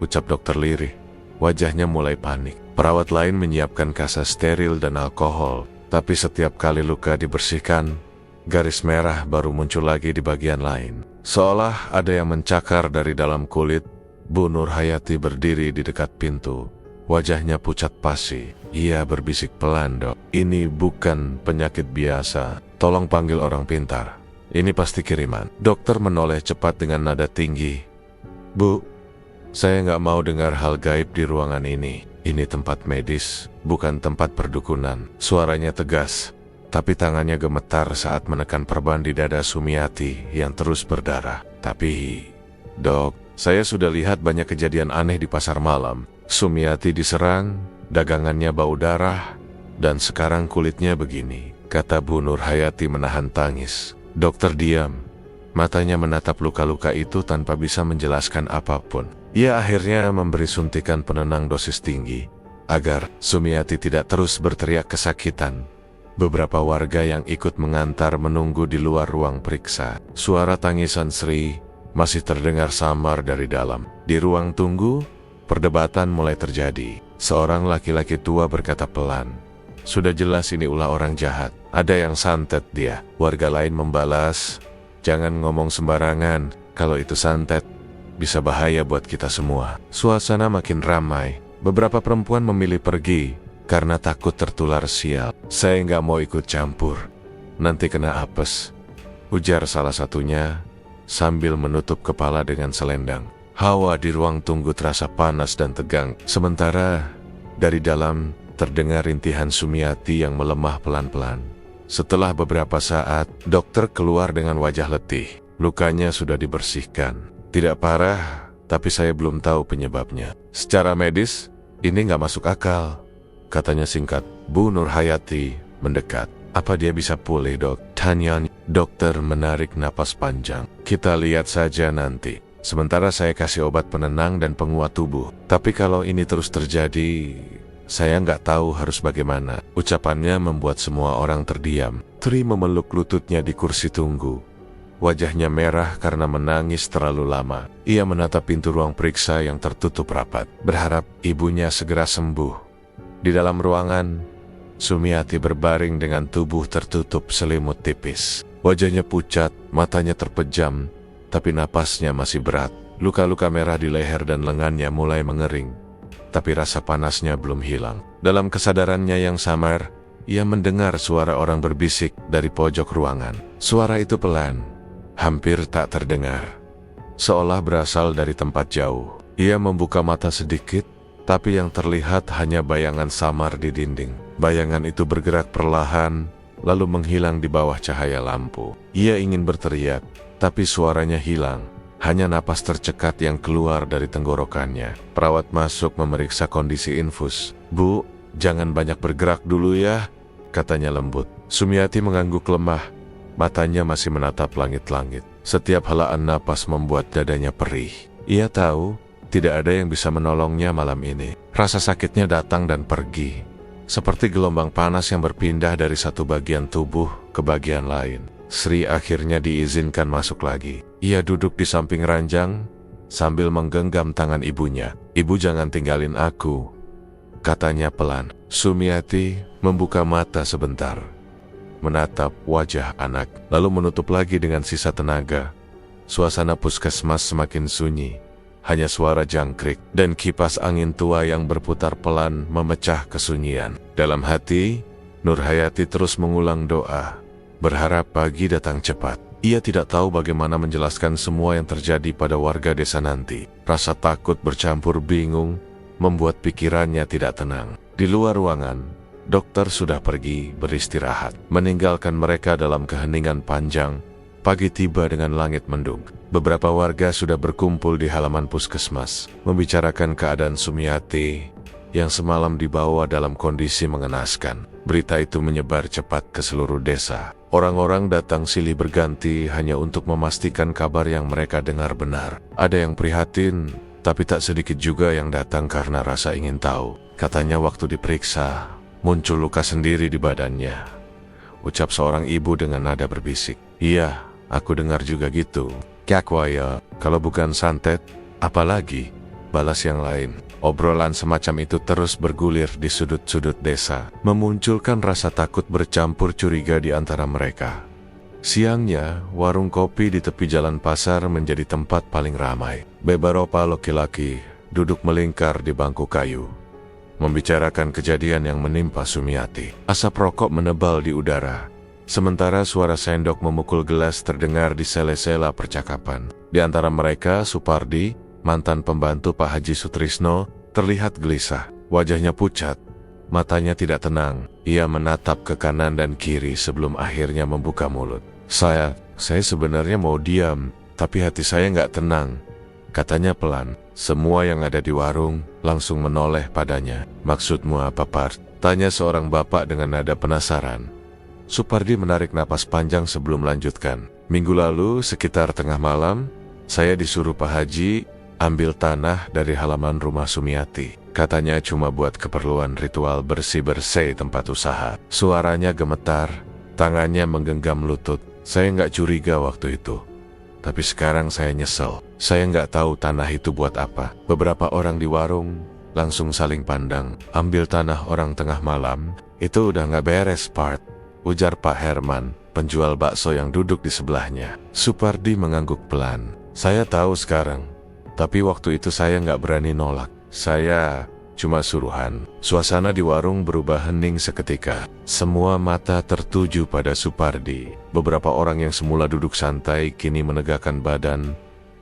Speaker 1: ucap dokter lirih. Wajahnya mulai panik. Perawat lain menyiapkan kasa steril dan alkohol. Tapi setiap kali luka dibersihkan, garis merah baru muncul lagi di bagian lain. Seolah ada yang mencakar dari dalam kulit. Bu Nur Hayati berdiri di dekat pintu. Wajahnya pucat pasi. Ia berbisik pelan, "Dok, ini bukan penyakit biasa. Tolong panggil orang pintar. Ini pasti kiriman." Dokter menoleh cepat dengan nada tinggi. "Bu, saya nggak mau dengar hal gaib di ruangan ini. Ini tempat medis, bukan tempat perdukunan." Suaranya tegas, tapi tangannya gemetar saat menekan perban di dada Sumiati yang terus berdarah. "Tapi, Dok, saya sudah lihat banyak kejadian aneh di pasar malam. Sumiati diserang, dagangannya bau darah, dan sekarang kulitnya begini," kata Bu Nur Hayati menahan tangis. Dokter diam, matanya menatap luka-luka itu tanpa bisa menjelaskan apapun. Ia akhirnya memberi suntikan penenang dosis tinggi, agar Sumiati tidak terus berteriak kesakitan. Beberapa warga yang ikut mengantar menunggu di luar ruang periksa. Suara tangisan Sri masih terdengar samar dari dalam. Di ruang tunggu, perdebatan mulai terjadi. Seorang laki-laki tua berkata pelan, "Sudah jelas ini ulah orang jahat. Ada yang santet dia." Warga lain membalas, "Jangan ngomong sembarangan. Kalau itu santet, bisa bahaya buat kita semua." Suasana makin ramai. Beberapa perempuan memilih pergi karena takut tertular sial. "Saya nggak mau ikut campur. Nanti kena apes," ujar salah satunya sambil menutup kepala dengan selendang. Hawa di ruang tunggu terasa panas dan tegang. Sementara dari dalam terdengar rintihan Sumiati yang melemah pelan-pelan. Setelah beberapa saat, dokter keluar dengan wajah letih. Lukanya sudah dibersihkan. "Tidak parah, tapi saya belum tahu penyebabnya. Secara medis, ini nggak masuk akal," katanya singkat. Bu Nur Hayati mendekat. "Apa dia bisa pulih, Dok?" tanya. Dokter menarik napas panjang. "Kita lihat saja nanti. Sementara saya kasih obat penenang dan penguat tubuh. Tapi kalau ini terus terjadi, saya nggak tahu harus bagaimana." Ucapannya membuat semua orang terdiam. Tri memeluk lututnya di kursi tunggu. Wajahnya merah karena menangis terlalu lama. Ia menatap pintu ruang periksa yang tertutup rapat, berharap ibunya segera sembuh. Di dalam ruangan, Sumiati berbaring dengan tubuh tertutup selimut tipis. Wajahnya pucat, matanya terpejam, tapi napasnya masih berat. Luka-luka merah di leher dan lengannya mulai mengering, tapi rasa panasnya belum hilang. Dalam kesadarannya yang samar, ia mendengar suara orang berbisik dari pojok ruangan. Suara itu pelan, hampir tak terdengar, seolah berasal dari tempat jauh. Ia membuka mata sedikit, tapi yang terlihat hanya bayangan samar di dinding. Bayangan itu bergerak perlahan, lalu menghilang di bawah cahaya lampu. Ia ingin berteriak, tapi suaranya hilang. Hanya napas tercekat yang keluar dari tenggorokannya. Perawat masuk memeriksa kondisi infus. "Bu, jangan banyak bergerak dulu ya," katanya lembut. Sumiati mengangguk lemah. Matanya masih menatap langit-langit. Setiap helaan napas membuat dadanya perih. Ia tahu tidak ada yang bisa menolongnya malam ini. Rasa sakitnya datang dan pergi, seperti gelombang panas yang berpindah dari satu bagian tubuh ke bagian lain. Sri akhirnya diizinkan masuk lagi. Ia duduk di samping ranjang sambil menggenggam tangan ibunya. "Ibu jangan tinggalin aku," katanya pelan. Sumiati membuka mata sebentar, menatap wajah anak, lalu menutup lagi dengan sisa tenaga. Suasana puskesmas semakin sunyi. Hanya suara jangkrik dan kipas angin tua yang berputar pelan memecah kesunyian. Dalam hati, Nurhayati terus mengulang doa, berharap pagi datang cepat. Ia tidak tahu bagaimana menjelaskan semua yang terjadi pada warga desa nanti. Rasa takut bercampur bingung membuat pikirannya tidak tenang. Di luar ruangan, dokter sudah pergi beristirahat, meninggalkan mereka dalam keheningan panjang. Pagi tiba dengan langit mendung. Beberapa warga sudah berkumpul di halaman puskesmas, membicarakan keadaan Sumiati yang semalam dibawa dalam kondisi mengenaskan. Berita itu menyebar cepat ke seluruh desa. Orang-orang datang silih berganti hanya untuk memastikan kabar yang mereka dengar benar. Ada yang prihatin, tapi tak sedikit juga yang datang karena rasa ingin tahu. Katanya waktu diperiksa, muncul luka sendiri di badannya. Ucap seorang ibu dengan nada berbisik. "Iya, aku dengar juga gitu. Kyakwaya, kalau bukan santet, apalagi?" balas yang lain. Obrolan semacam itu terus bergulir di sudut-sudut desa, memunculkan rasa takut bercampur curiga di antara mereka. Siangnya, warung kopi di tepi jalan pasar menjadi tempat paling ramai. Beberapa laki-laki duduk melingkar di bangku kayu, membicarakan kejadian yang menimpa Sumiati. Asap rokok menebal di udara, sementara suara sendok memukul gelas terdengar di sela-sela percakapan. Di antara mereka, Supardi, mantan pembantu Pak Haji Sutrisno, terlihat gelisah. Wajahnya pucat, matanya tidak tenang. Ia menatap ke kanan dan kiri sebelum akhirnya membuka mulut. Saya sebenarnya mau diam, tapi hati saya nggak tenang," katanya pelan. Semua yang ada di warung langsung menoleh padanya. "Maksudmu apa, Part?" tanya seorang bapak dengan nada penasaran. Supardi menarik napas panjang sebelum melanjutkan. "Minggu lalu, sekitar tengah malam, saya disuruh Pak Haji ambil tanah dari halaman rumah Sumiati. Katanya cuma buat keperluan ritual bersih-bersih tempat usaha." Suaranya gemetar, tangannya menggenggam lutut. "Saya nggak curiga waktu itu, tapi sekarang saya nyesel. Saya nggak tahu tanah itu buat apa." Beberapa orang di warung langsung saling pandang. "Ambil tanah orang tengah malam, itu udah nggak beres, Part," ujar Pak Herman, penjual bakso yang duduk di sebelahnya. Supardi mengangguk pelan. "Saya tahu sekarang, tapi waktu itu saya nggak berani nolak. Saya cuma suruhan." Suasana di warung berubah hening seketika. Semua mata tertuju pada Supardi. Beberapa orang yang semula duduk santai kini menegakkan badan.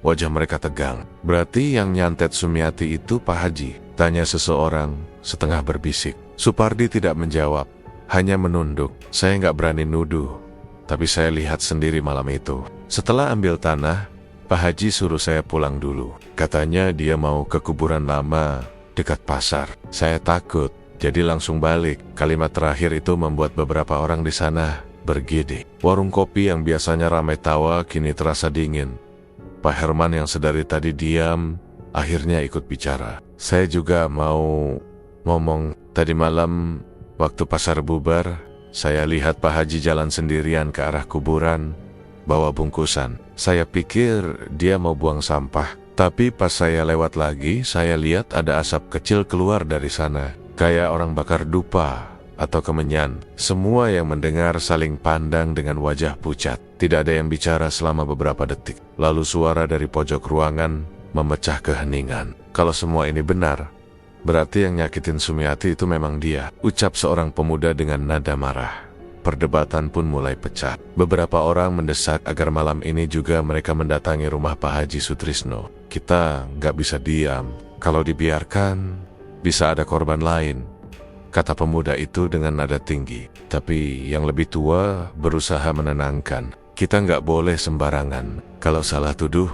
Speaker 1: Wajah mereka tegang. "Berarti yang nyantet Sumiati itu Pak Haji?" tanya seseorang setengah berbisik. Supardi tidak menjawab, hanya menunduk. "Saya nggak berani nuduh, tapi saya lihat sendiri malam itu. Setelah ambil tanah, Pak Haji suruh saya pulang dulu. Katanya dia mau ke kuburan lama dekat pasar. Saya takut, jadi langsung balik." Kalimat terakhir itu membuat beberapa orang di sana bergidik. Warung kopi yang biasanya ramai tawa kini terasa dingin. Pak Herman yang sedari tadi diam, akhirnya ikut bicara. "Saya juga mau ngomong. Tadi malam, waktu pasar bubar, saya lihat Pak Haji jalan sendirian ke arah kuburan, bawa bungkusan. Saya pikir dia mau buang sampah, tapi pas saya lewat lagi, saya lihat ada asap kecil keluar dari sana, kayak orang bakar dupa atau kemenyan." Semua yang mendengar saling pandang dengan wajah pucat. Tidak ada yang bicara selama beberapa detik. Lalu suara dari pojok ruangan memecah keheningan. "Kalau semua ini benar, berarti yang nyakitin Sumiati itu memang dia," ucap seorang pemuda dengan nada marah. Perdebatan pun mulai pecah. Beberapa orang mendesak agar malam ini juga mereka mendatangi rumah Pak Haji Sutrisno. "Kita nggak bisa diam. Kalau dibiarkan, bisa ada korban lain," kata pemuda itu dengan nada tinggi. Tapi yang lebih tua berusaha menenangkan. "Kita nggak boleh sembarangan. Kalau salah tuduh,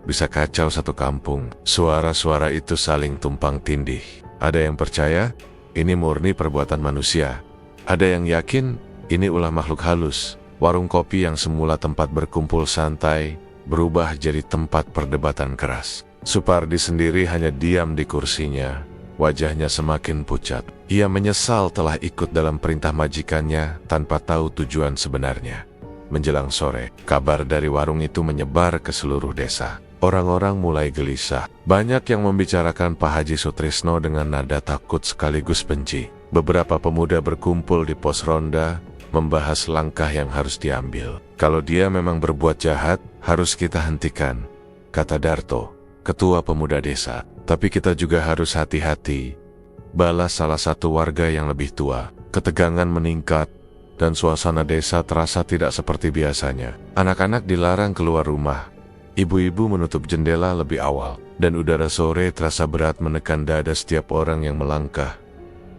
Speaker 1: bisa kacau satu kampung." Suara-suara itu saling tumpang tindih. Ada yang percaya ini murni perbuatan manusia. Ada yang yakin ini ulah makhluk halus. Warung kopi yang semula tempat berkumpul santai berubah jadi tempat perdebatan keras. Supardi sendiri hanya diam di kursinya. Wajahnya semakin pucat. Ia menyesal telah ikut dalam perintah majikannya tanpa tahu tujuan sebenarnya. Menjelang sore, kabar dari warung itu menyebar ke seluruh desa. Orang-orang mulai gelisah. Banyak yang membicarakan Pak Haji Sutrisno dengan nada takut sekaligus benci. Beberapa pemuda berkumpul di pos ronda, membahas langkah yang harus diambil. Kalau dia memang berbuat jahat, harus kita hentikan, kata Darto, ketua pemuda desa. Tapi kita juga harus hati-hati, balas salah satu warga yang lebih tua. Ketegangan meningkat, dan suasana desa terasa tidak seperti biasanya. Anak-anak dilarang keluar rumah. Ibu-ibu menutup jendela lebih awal, dan udara sore terasa berat menekan dada setiap orang yang melangkah.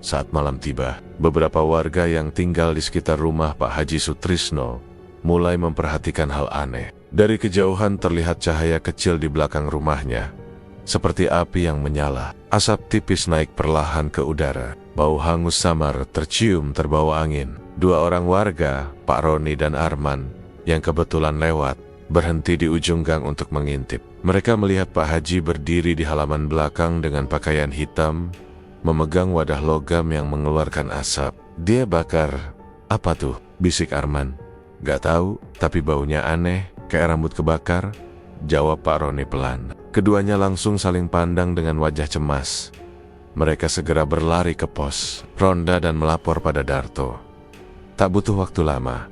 Speaker 1: Saat malam tiba, beberapa warga yang tinggal di sekitar rumah Pak Haji Sutrisno mulai memperhatikan hal aneh. Dari kejauhan terlihat cahaya kecil di belakang rumahnya, seperti api yang menyala. Asap tipis naik perlahan ke udara. Bau hangus samar tercium terbawa angin. Dua orang warga, Pak Roni dan Arman, yang kebetulan lewat, berhenti di ujung gang untuk mengintip. Mereka melihat Pak Haji berdiri di halaman belakang dengan pakaian hitam, memegang wadah logam yang mengeluarkan asap. Dia bakar. Apa tuh? Bisik Arman. Gak tahu, tapi baunya aneh, kayak rambut kebakar, jawab Pak Roni pelan. Keduanya langsung saling pandang dengan wajah cemas. Mereka segera berlari ke pos ronda dan melapor pada Darto. Tak butuh waktu lama,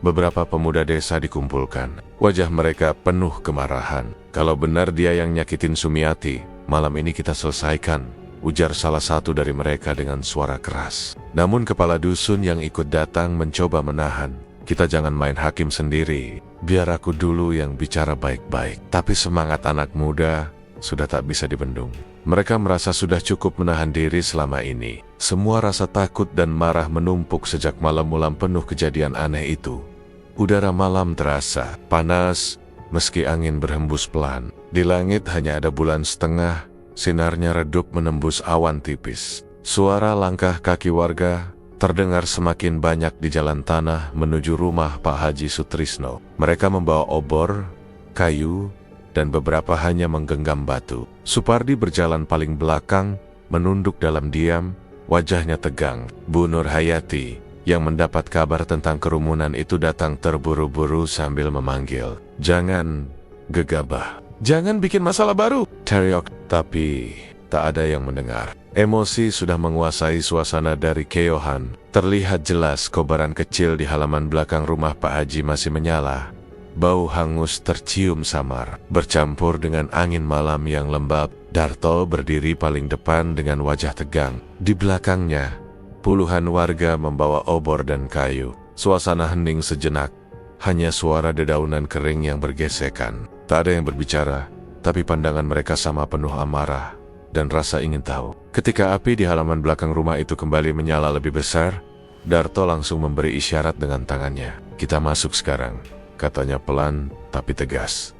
Speaker 1: beberapa pemuda desa dikumpulkan. Wajah mereka penuh kemarahan. Kalau benar dia yang nyakitin Sumiati, malam ini kita selesaikan, ujar salah satu dari mereka dengan suara keras. Namun kepala dusun yang ikut datang mencoba menahan. Kita jangan main hakim sendiri, biar aku dulu yang bicara baik-baik. Tapi semangat anak muda sudah tak bisa dibendung. Mereka merasa sudah cukup menahan diri selama ini. Semua rasa takut dan marah menumpuk sejak malam-malam penuh kejadian aneh itu. Udara malam terasa panas, meski angin berhembus pelan. Di langit hanya ada bulan setengah, sinarnya redup menembus awan tipis. Suara langkah kaki warga terdengar semakin banyak di jalan tanah menuju rumah Pak Haji Sutrisno. Mereka membawa obor, kayu, dan beberapa hanya menggenggam batu. Supardi berjalan paling belakang, menunduk dalam diam, wajahnya tegang. Bu Nur Hayati, yang mendapat kabar tentang kerumunan itu datang terburu-buru sambil memanggil. Jangan gegabah. Jangan bikin masalah baru, teriak. Tapi tak ada yang mendengar. Emosi sudah menguasai suasana dari keohan. Terlihat jelas kobaran kecil di halaman belakang rumah Pak Haji masih menyala. Bau hangus tercium samar, bercampur dengan angin malam yang lembab. Darto berdiri paling depan dengan wajah tegang. Di belakangnya, puluhan warga membawa obor dan kayu. Suasana hening sejenak, hanya suara dedaunan kering yang bergesekan. Tak ada yang berbicara, tapi pandangan mereka sama penuh amarah dan rasa ingin tahu. Ketika api di halaman belakang rumah itu kembali menyala lebih besar, Darto langsung memberi isyarat dengan tangannya. Kita masuk sekarang, katanya pelan tapi tegas.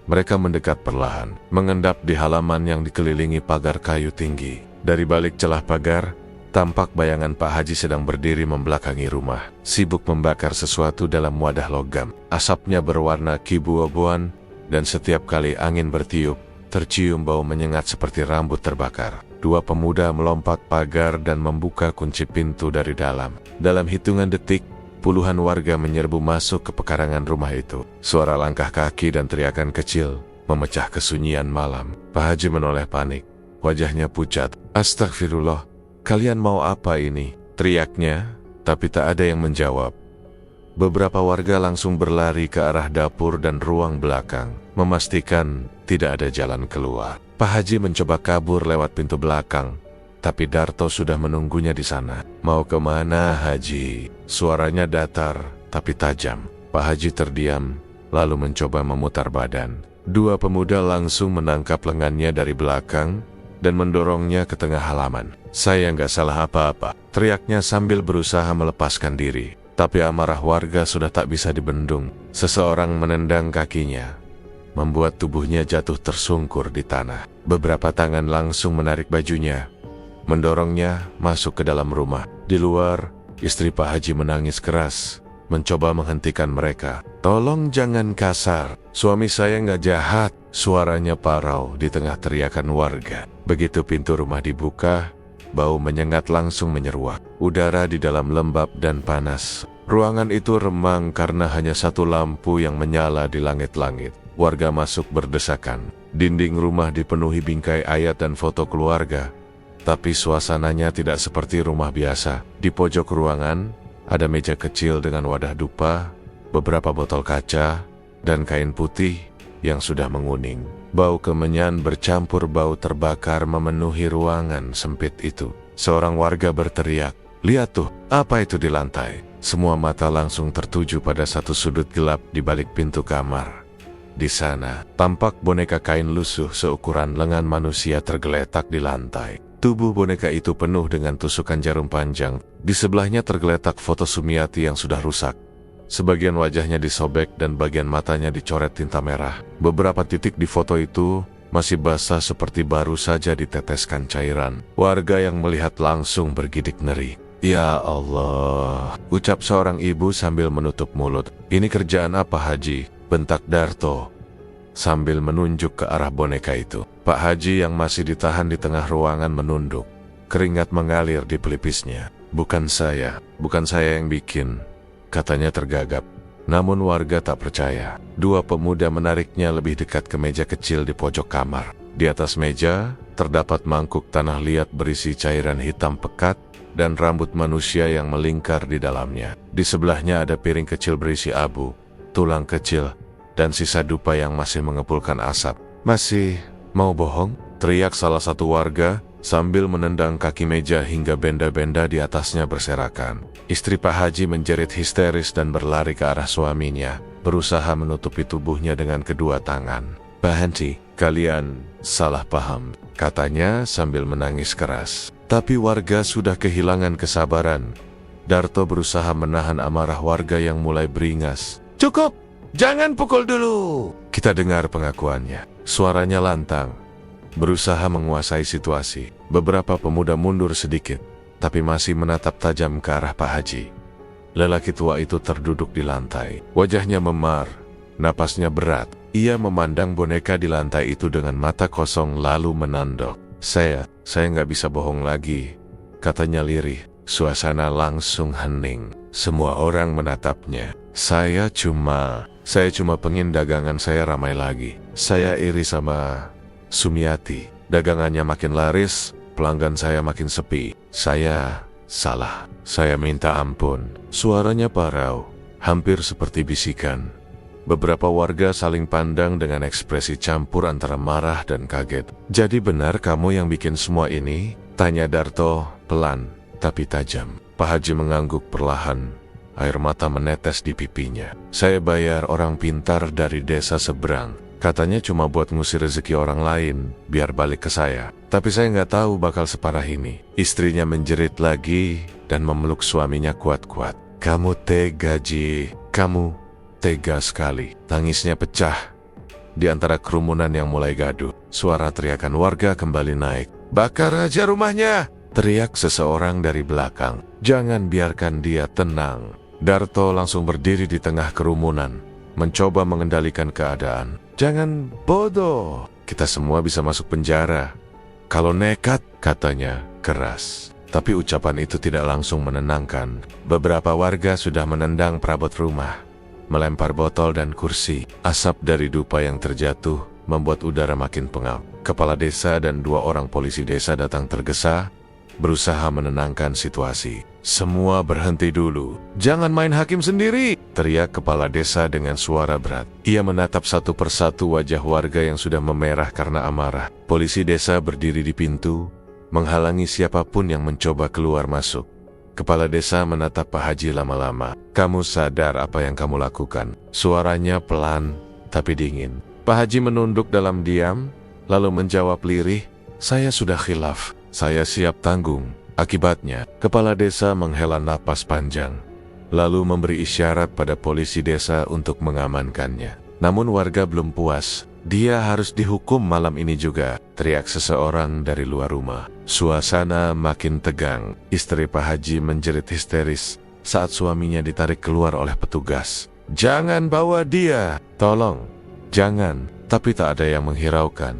Speaker 1: Mereka mendekat perlahan, mengendap di halaman yang dikelilingi pagar kayu tinggi. Dari balik celah pagar, tampak bayangan Pak Haji sedang berdiri membelakangi rumah, sibuk membakar sesuatu dalam wadah logam. Asapnya berwarna keabu-abuan, dan setiap kali angin bertiup, tercium bau menyengat seperti rambut terbakar. Dua pemuda melompat pagar dan membuka kunci pintu dari dalam. Dalam hitungan detik, puluhan warga menyerbu masuk ke pekarangan rumah itu. Suara langkah kaki dan teriakan kecil memecah kesunyian malam. Pak Haji menoleh panik, wajahnya pucat. Astagfirullah, kalian mau apa ini? Teriaknya, tapi tak ada yang menjawab. Beberapa warga langsung berlari ke arah dapur dan ruang belakang, memastikan tidak ada jalan keluar. Pak Haji mencoba kabur lewat pintu belakang, tapi Darto sudah menunggunya di sana. Mau kemana, Haji? Suaranya datar, tapi tajam. Pak Haji terdiam, lalu mencoba memutar badan. Dua pemuda langsung menangkap lengannya dari belakang dan mendorongnya ke tengah halaman. Saya nggak salah apa-apa, teriaknya sambil berusaha melepaskan diri. Tapi amarah warga sudah tak bisa dibendung. Seseorang menendang kakinya, membuat tubuhnya jatuh tersungkur di tanah. Beberapa tangan langsung menarik bajunya, mendorongnya masuk ke dalam rumah. Di luar, istri Pak Haji menangis keras, mencoba menghentikan mereka. Tolong jangan kasar, suami saya nggak jahat, suaranya parau di tengah teriakan warga. Begitu pintu rumah dibuka, bau menyengat langsung menyeruak. Udara di dalam lembab dan panas. Ruangan itu remang karena hanya satu lampu yang menyala di langit-langit. Warga masuk berdesakan. Dinding rumah dipenuhi bingkai ayat dan foto keluarga. Tapi suasananya tidak seperti rumah biasa. Di pojok ruangan, ada meja kecil dengan wadah dupa, beberapa botol kaca, dan kain putih yang sudah menguning. Bau kemenyan bercampur bau terbakar memenuhi ruangan sempit itu. Seorang warga berteriak, "Lihat tuh, apa itu di lantai?" Semua mata langsung tertuju pada satu sudut gelap di balik pintu kamar. Di sana, tampak boneka kain lusuh seukuran lengan manusia tergeletak di lantai. Tubuh boneka itu penuh dengan tusukan jarum panjang. Di sebelahnya tergeletak foto Sumiati yang sudah rusak. Sebagian wajahnya disobek dan bagian matanya dicoret tinta merah. Beberapa titik di foto itu masih basah seperti baru saja diteteskan cairan. Warga yang melihat langsung bergidik ngeri. "Ya Allah," ucap seorang ibu sambil menutup mulut. "Ini kerjaan apa, Haji?" bentak Darto sambil menunjuk ke arah boneka itu. Pak Haji yang masih ditahan di tengah ruangan menunduk. Keringat mengalir di pelipisnya. Bukan saya yang bikin," katanya tergagap. Namun warga tak percaya. Dua pemuda menariknya lebih dekat ke meja kecil di pojok kamar. Di atas meja, terdapat mangkuk tanah liat berisi cairan hitam pekat dan rambut manusia yang melingkar di dalamnya. Di sebelahnya ada piring kecil berisi abu, tulang kecil, dan sisa dupa yang masih mengepulkan asap. "Masih mau bohong?" teriak salah satu warga sambil menendang kaki meja hingga benda-benda di atasnya berserakan. Istri Pak Haji menjerit histeris dan berlari ke arah suaminya, berusaha menutupi tubuhnya dengan kedua tangan. "Pak Haji, kalian salah paham," katanya sambil menangis keras. Tapi warga sudah kehilangan kesabaran. Darto berusaha menahan amarah warga yang mulai beringas. "Cukup! Jangan pukul dulu!" Kita dengar pengakuannya. Suaranya lantang, berusaha menguasai situasi. Beberapa pemuda mundur sedikit, tapi masih menatap tajam ke arah Pak Haji. Lelaki tua itu terduduk di lantai. Wajahnya memar, napasnya berat. Ia memandang boneka di lantai itu dengan mata kosong lalu menandok. Saya nggak bisa bohong lagi," katanya lirih. Suasana langsung hening. Semua orang menatapnya. Saya cuma pengen dagangan saya ramai lagi. Saya iri sama Sumiati. Dagangannya makin laris, pelanggan saya makin sepi. Saya salah. Saya minta ampun." Suaranya parau, hampir seperti bisikan. Beberapa warga saling pandang dengan ekspresi campur antara marah dan kaget. "Jadi benar kamu yang bikin semua ini?" tanya Darto, pelan tapi tajam. Pak Haji mengangguk perlahan. Air mata menetes di pipinya. "Saya bayar orang pintar dari desa seberang. Katanya cuma buat ngusir rezeki orang lain, biar balik ke saya. Tapi saya nggak tahu bakal separah ini." Istrinya menjerit lagi dan memeluk suaminya kuat-kuat. "Kamu tega, Ji. Kamu tega sekali." Tangisnya pecah. Di antara kerumunan yang mulai gaduh, suara teriakan warga kembali naik. "Bakar aja rumahnya!" teriak seseorang dari belakang. "Jangan biarkan dia tenang." Darto langsung berdiri di tengah kerumunan, mencoba mengendalikan keadaan. "Jangan bodoh, kita semua bisa masuk penjara kalau nekat," katanya keras. Tapi ucapan itu tidak langsung menenangkan. Beberapa warga sudah menendang perabot rumah, melempar botol dan kursi. Asap dari dupa yang terjatuh membuat udara makin pengap. Kepala desa dan 2 orang polisi desa datang tergesa, berusaha menenangkan situasi. "Semua berhenti dulu. Jangan main hakim sendiri," teriak kepala desa dengan suara berat. Ia menatap satu persatu wajah warga yang sudah memerah karena amarah. Polisi desa berdiri di pintu, menghalangi siapapun yang mencoba keluar masuk. Kepala desa menatap Pak Haji lama-lama. "Kamu sadar apa yang kamu lakukan?" Suaranya pelan tapi dingin. Pak Haji menunduk dalam diam, lalu menjawab lirih, "Saya sudah khilaf. Saya siap tanggung akibatnya." Kepala desa menghela napas panjang, lalu memberi isyarat pada polisi desa untuk mengamankannya. Namun warga belum puas. "Dia harus dihukum malam ini juga," teriak seseorang dari luar rumah. Suasana makin tegang. Istri Pak Haji menjerit histeris saat suaminya ditarik keluar oleh petugas. "Jangan bawa dia! Tolong! Jangan!" Tapi tak ada yang menghiraukan.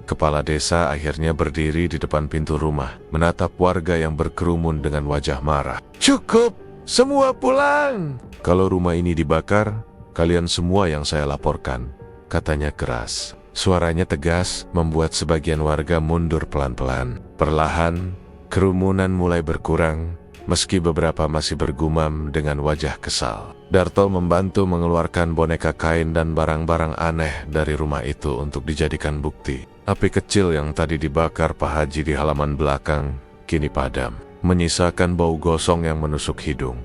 Speaker 1: Kepala desa akhirnya berdiri di depan pintu rumah, menatap warga yang berkerumun dengan wajah marah. "Cukup! Semua pulang! Kalau rumah ini dibakar, kalian semua yang saya laporkan," katanya keras. Suaranya tegas, membuat sebagian warga mundur pelan-pelan. Perlahan, kerumunan mulai berkurang, meski beberapa masih bergumam dengan wajah kesal. Darto membantu mengeluarkan boneka kain dan barang-barang aneh dari rumah itu untuk dijadikan bukti. Api kecil yang tadi dibakar Pak Haji di halaman belakang kini padam, menyisakan bau gosong yang menusuk hidung.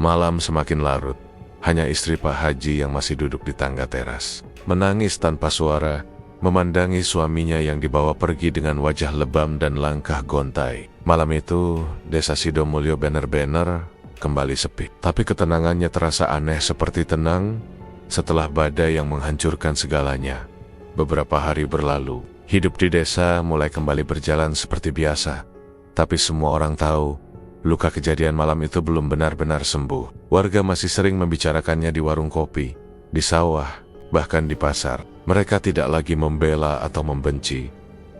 Speaker 1: Malam semakin larut, hanya istri Pak Haji yang masih duduk di tangga teras, menangis tanpa suara, memandangi suaminya yang dibawa pergi dengan wajah lebam dan langkah gontai. Malam itu, desa Sidomulyo benar-benar kembali sepi. Tapi ketenangannya terasa aneh seperti tenang setelah badai yang menghancurkan segalanya. Beberapa hari berlalu, hidup di desa mulai kembali berjalan seperti biasa. Tapi semua orang tahu, luka kejadian malam itu belum benar-benar sembuh. Warga masih sering membicarakannya di warung kopi, di sawah, bahkan di pasar. Mereka tidak lagi membela atau membenci,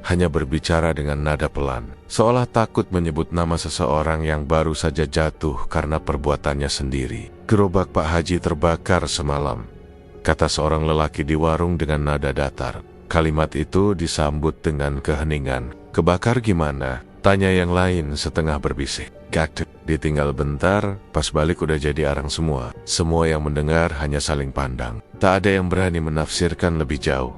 Speaker 1: hanya berbicara dengan nada pelan, seolah takut menyebut nama seseorang yang baru saja jatuh karena perbuatannya sendiri. "Gerobak Pak Haji terbakar semalam," kata seorang lelaki di warung dengan nada datar. Kalimat itu disambut dengan keheningan. "Kebakar gimana?" tanya yang lain setengah berbisik. "Gak, ditinggal bentar, pas balik udah jadi arang semua." Semua yang mendengar hanya saling pandang. Tak ada yang berani menafsirkan lebih jauh.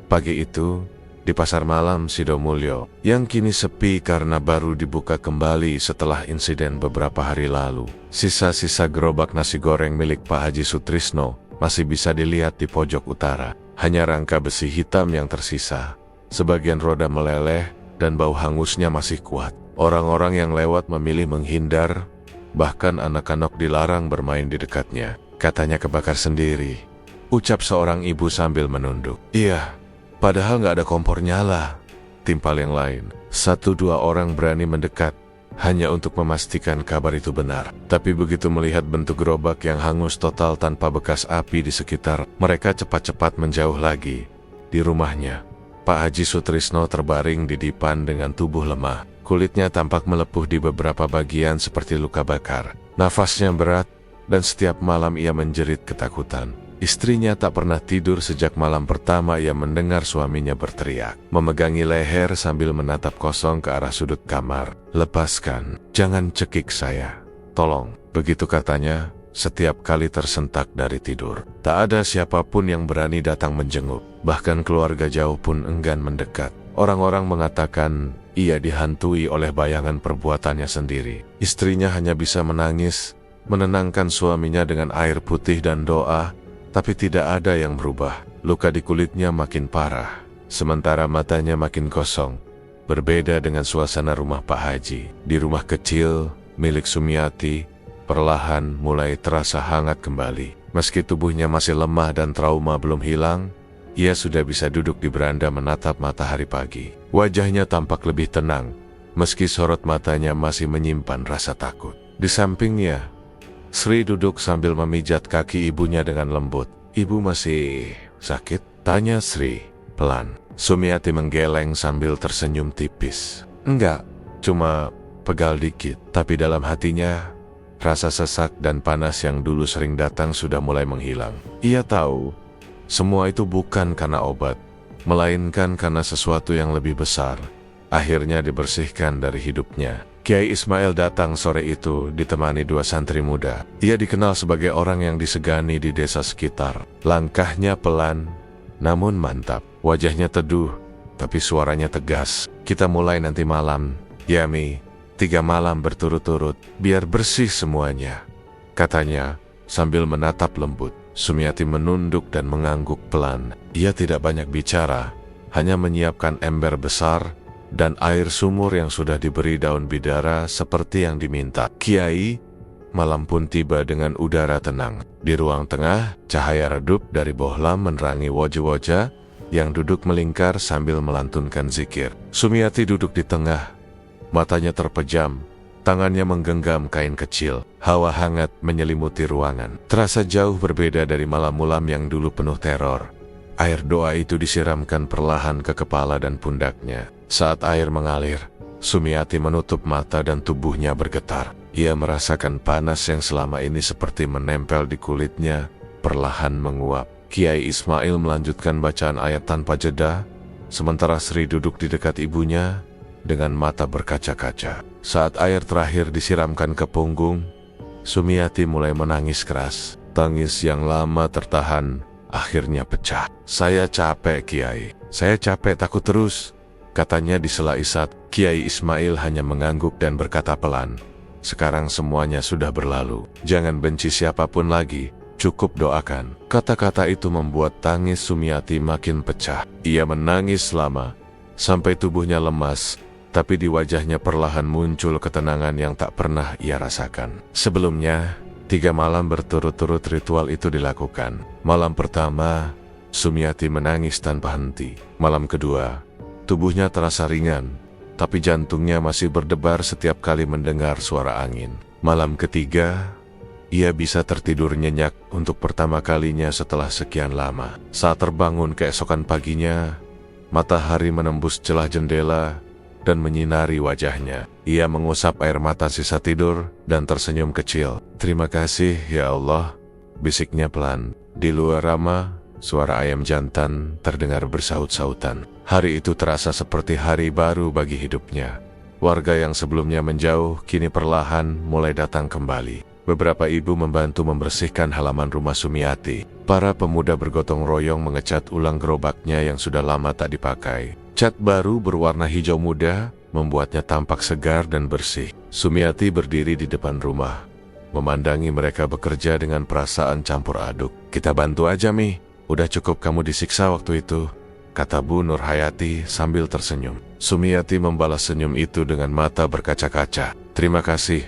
Speaker 1: Pagi itu, di pasar malam Sidomulyo, yang kini sepi karena baru dibuka kembali setelah insiden beberapa hari lalu, sisa-sisa gerobak nasi goreng milik Pak Haji Sutrisno masih bisa dilihat di pojok utara. Hanya rangka besi hitam yang tersisa. Sebagian roda meleleh dan bau hangusnya masih kuat. Orang-orang yang lewat memilih menghindar, bahkan anak-anak dilarang bermain di dekatnya. "Katanya kebakar sendiri," ucap seorang ibu sambil menunduk. "Iya, padahal nggak ada kompor nyala," timpal yang lain. Satu dua orang berani mendekat, hanya untuk memastikan kabar itu benar. Tapi begitu melihat bentuk gerobak yang hangus total tanpa bekas api di sekitar, mereka cepat-cepat menjauh lagi. Di rumahnya, Pak Haji Sutrisno terbaring di dipan dengan tubuh lemah. Kulitnya tampak melepuh di beberapa bagian seperti luka bakar. Nafasnya berat, dan setiap malam ia menjerit ketakutan. Istrinya tak pernah tidur sejak malam pertama ia mendengar suaminya berteriak. Memegangi leher sambil menatap kosong ke arah sudut kamar. "Lepaskan, jangan cekik saya. Tolong," begitu katanya setiap kali tersentak dari tidur. Tak ada siapapun yang berani datang menjenguk. Bahkan keluarga jauh pun enggan mendekat. Orang-orang mengatakan ia dihantui oleh bayangan perbuatannya sendiri. Istrinya hanya bisa menangis, menenangkan suaminya dengan air putih dan doa, tapi tidak ada yang berubah. Luka di kulitnya makin parah, sementara matanya makin kosong. Berbeda dengan suasana rumah Pak Haji. Di rumah kecil milik Sumiati, perlahan mulai terasa hangat kembali. Meski tubuhnya masih lemah dan trauma belum hilang, ia sudah bisa duduk di beranda menatap matahari pagi. Wajahnya tampak lebih tenang, meski sorot matanya masih menyimpan rasa takut. Di sampingnya, Sri duduk sambil memijat kaki ibunya dengan lembut. "Ibu masih sakit?" tanya Sri pelan. Sumiati menggeleng sambil tersenyum tipis. "Enggak, cuma pegal dikit." Tapi dalam hatinya, rasa sesak dan panas yang dulu sering datang sudah mulai menghilang. Ia tahu, semua itu bukan karena obat, melainkan karena sesuatu yang lebih besar, akhirnya dibersihkan dari hidupnya. Kiai Ismail datang sore itu ditemani dua santri muda. Ia dikenal sebagai orang yang disegani di desa sekitar. Langkahnya pelan, namun mantap. Wajahnya teduh, tapi suaranya tegas. "Kita mulai nanti malam, Yami. 3 malam berturut-turut, biar bersih semuanya," katanya sambil menatap lembut. Sumiati menunduk dan mengangguk pelan. Ia tidak banyak bicara, hanya menyiapkan ember besar dan air sumur yang sudah diberi daun bidara seperti yang diminta. "Kiai," malam pun tiba dengan udara tenang. Di ruang tengah, cahaya redup dari bohlam menerangi wajah-wajah yang duduk melingkar sambil melantunkan zikir. Sumiati duduk di tengah, matanya terpejam, tangannya menggenggam kain kecil. Hawa hangat menyelimuti ruangan. Terasa jauh berbeda dari malam-malam yang dulu penuh teror. Air doa itu disiramkan perlahan ke kepala dan pundaknya. Saat air mengalir, Sumiati menutup mata dan tubuhnya bergetar. Ia merasakan panas yang selama ini seperti menempel di kulitnya, perlahan menguap. Kiai Ismail melanjutkan bacaan ayat tanpa jeda, sementara Sri duduk di dekat ibunya dengan mata berkaca-kaca. Saat air terakhir disiramkan ke punggung, Sumiati mulai menangis keras. Tangis yang lama tertahan akhirnya pecah. "Saya capek, Kiai. Saya capek takut terus," katanya di sela isat. Kiai Ismail hanya mengangguk dan berkata pelan, "Sekarang semuanya sudah berlalu. Jangan benci siapapun lagi. Cukup doakan." Kata-kata itu membuat tangis Sumiati makin pecah. Ia menangis lama, sampai tubuhnya lemas, tapi di wajahnya perlahan muncul ketenangan yang tak pernah ia rasakan. Sebelumnya, 3 malam berturut-turut ritual itu dilakukan. Malam pertama, Sumiati menangis tanpa henti. Malam kedua, tubuhnya terasa ringan, tapi jantungnya masih berdebar setiap kali mendengar suara angin. Malam ketiga, ia bisa tertidur nyenyak untuk pertama kalinya setelah sekian lama. Saat terbangun keesokan paginya, matahari menembus celah jendela dan menyinari wajahnya. Ia mengusap air mata sisa tidur dan tersenyum kecil. "Terima kasih ya Allah," bisiknya pelan. Di luar Rama, suara ayam jantan terdengar bersaut-sautan. Hari itu terasa seperti hari baru bagi hidupnya. Warga yang sebelumnya menjauh kini perlahan mulai datang kembali. Beberapa ibu membantu membersihkan halaman rumah Sumiati. Para pemuda bergotong royong mengecat ulang gerobaknya yang sudah lama tak dipakai. Cat baru berwarna hijau muda membuatnya tampak segar dan bersih. Sumiati berdiri di depan rumah, memandangi mereka bekerja dengan perasaan campur aduk. "Kita bantu aja, Mi. Udah cukup kamu disiksa waktu itu," kata Bu Nur Hayati sambil tersenyum. Sumiati membalas senyum itu dengan mata berkaca-kaca. "Terima kasih,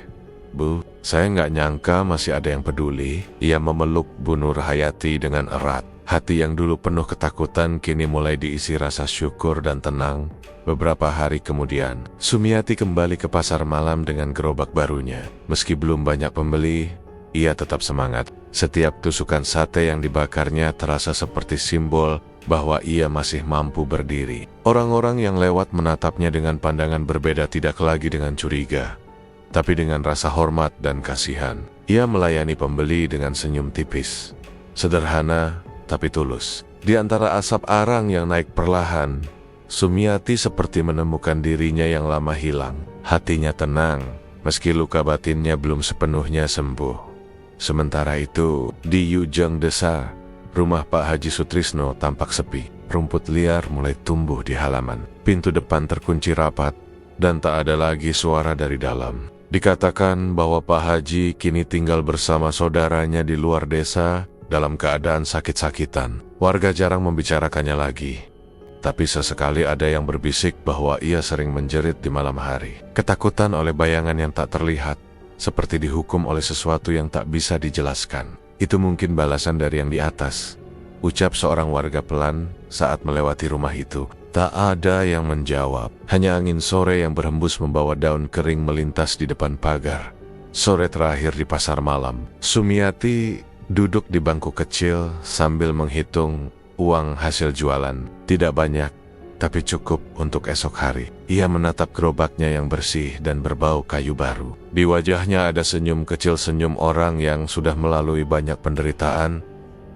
Speaker 1: Bu. Saya nggak nyangka masih ada yang peduli." Ia memeluk Bu Nur Hayati dengan erat. Hati yang dulu penuh ketakutan kini mulai diisi rasa syukur dan tenang. Beberapa hari kemudian, Sumiati kembali ke pasar malam dengan gerobak barunya. Meski belum banyak pembeli, ia tetap semangat. Setiap tusukan sate yang dibakarnya terasa seperti simbol bahwa ia masih mampu berdiri. Orang-orang yang lewat menatapnya dengan pandangan berbeda, tidak lagi dengan curiga, tapi dengan rasa hormat dan kasihan. Ia melayani pembeli dengan senyum tipis, sederhana tapi tulus. Di antara asap arang yang naik perlahan, Sumiati seperti menemukan dirinya yang lama hilang. Hatinya tenang, meski luka batinnya belum sepenuhnya sembuh. Sementara itu, di ujung desa, rumah Pak Haji Sutrisno tampak sepi. Rumput liar mulai tumbuh di halaman. Pintu depan terkunci rapat, dan tak ada lagi suara dari dalam. Dikatakan bahwa Pak Haji kini tinggal bersama saudaranya di luar desa, dalam keadaan sakit-sakitan. Warga jarang membicarakannya lagi, tapi sesekali ada yang berbisik bahwa ia sering menjerit di malam hari. Ketakutan oleh bayangan yang tak terlihat, seperti dihukum oleh sesuatu yang tak bisa dijelaskan. "Itu mungkin balasan dari yang di atas," ucap seorang warga pelan saat melewati rumah itu. Tak ada yang menjawab, hanya angin sore yang berhembus membawa daun kering melintas di depan pagar. Sore terakhir di pasar malam, Sumiati duduk di bangku kecil sambil menghitung uang hasil jualan. Tidak banyak, tapi cukup untuk esok hari. Ia menatap gerobaknya yang bersih dan berbau kayu baru. Di wajahnya ada senyum kecil, senyum orang yang sudah melalui banyak penderitaan,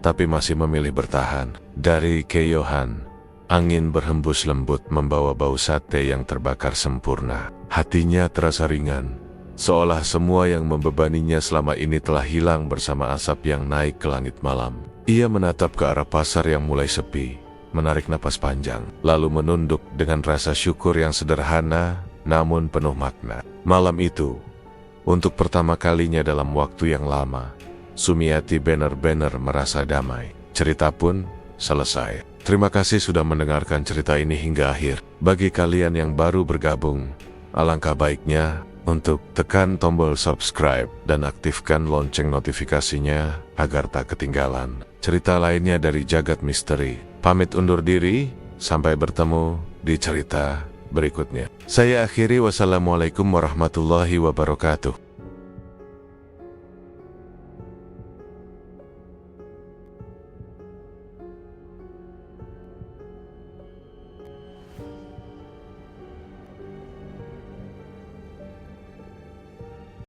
Speaker 1: tapi masih memilih bertahan. Dari keyohan, angin berhembus lembut membawa bau sate yang terbakar sempurna. Hatinya terasa ringan, seolah semua yang membebaninya selama ini telah hilang bersama asap yang naik ke langit malam. Ia menatap ke arah pasar yang mulai sepi, menarik napas panjang, lalu menunduk dengan rasa syukur yang sederhana namun penuh makna. Malam itu, untuk pertama kalinya dalam waktu yang lama, Sumiati benar-benar merasa damai. Cerita pun selesai. Terima kasih sudah mendengarkan cerita ini hingga akhir. Bagi kalian yang baru bergabung, alangkah baiknya untuk tekan tombol subscribe dan aktifkan lonceng notifikasinya agar tak ketinggalan cerita lainnya dari Jagat Misteri. Pamit undur diri, sampai bertemu di cerita berikutnya. Saya akhiri, wassalamualaikum warahmatullahi wabarakatuh.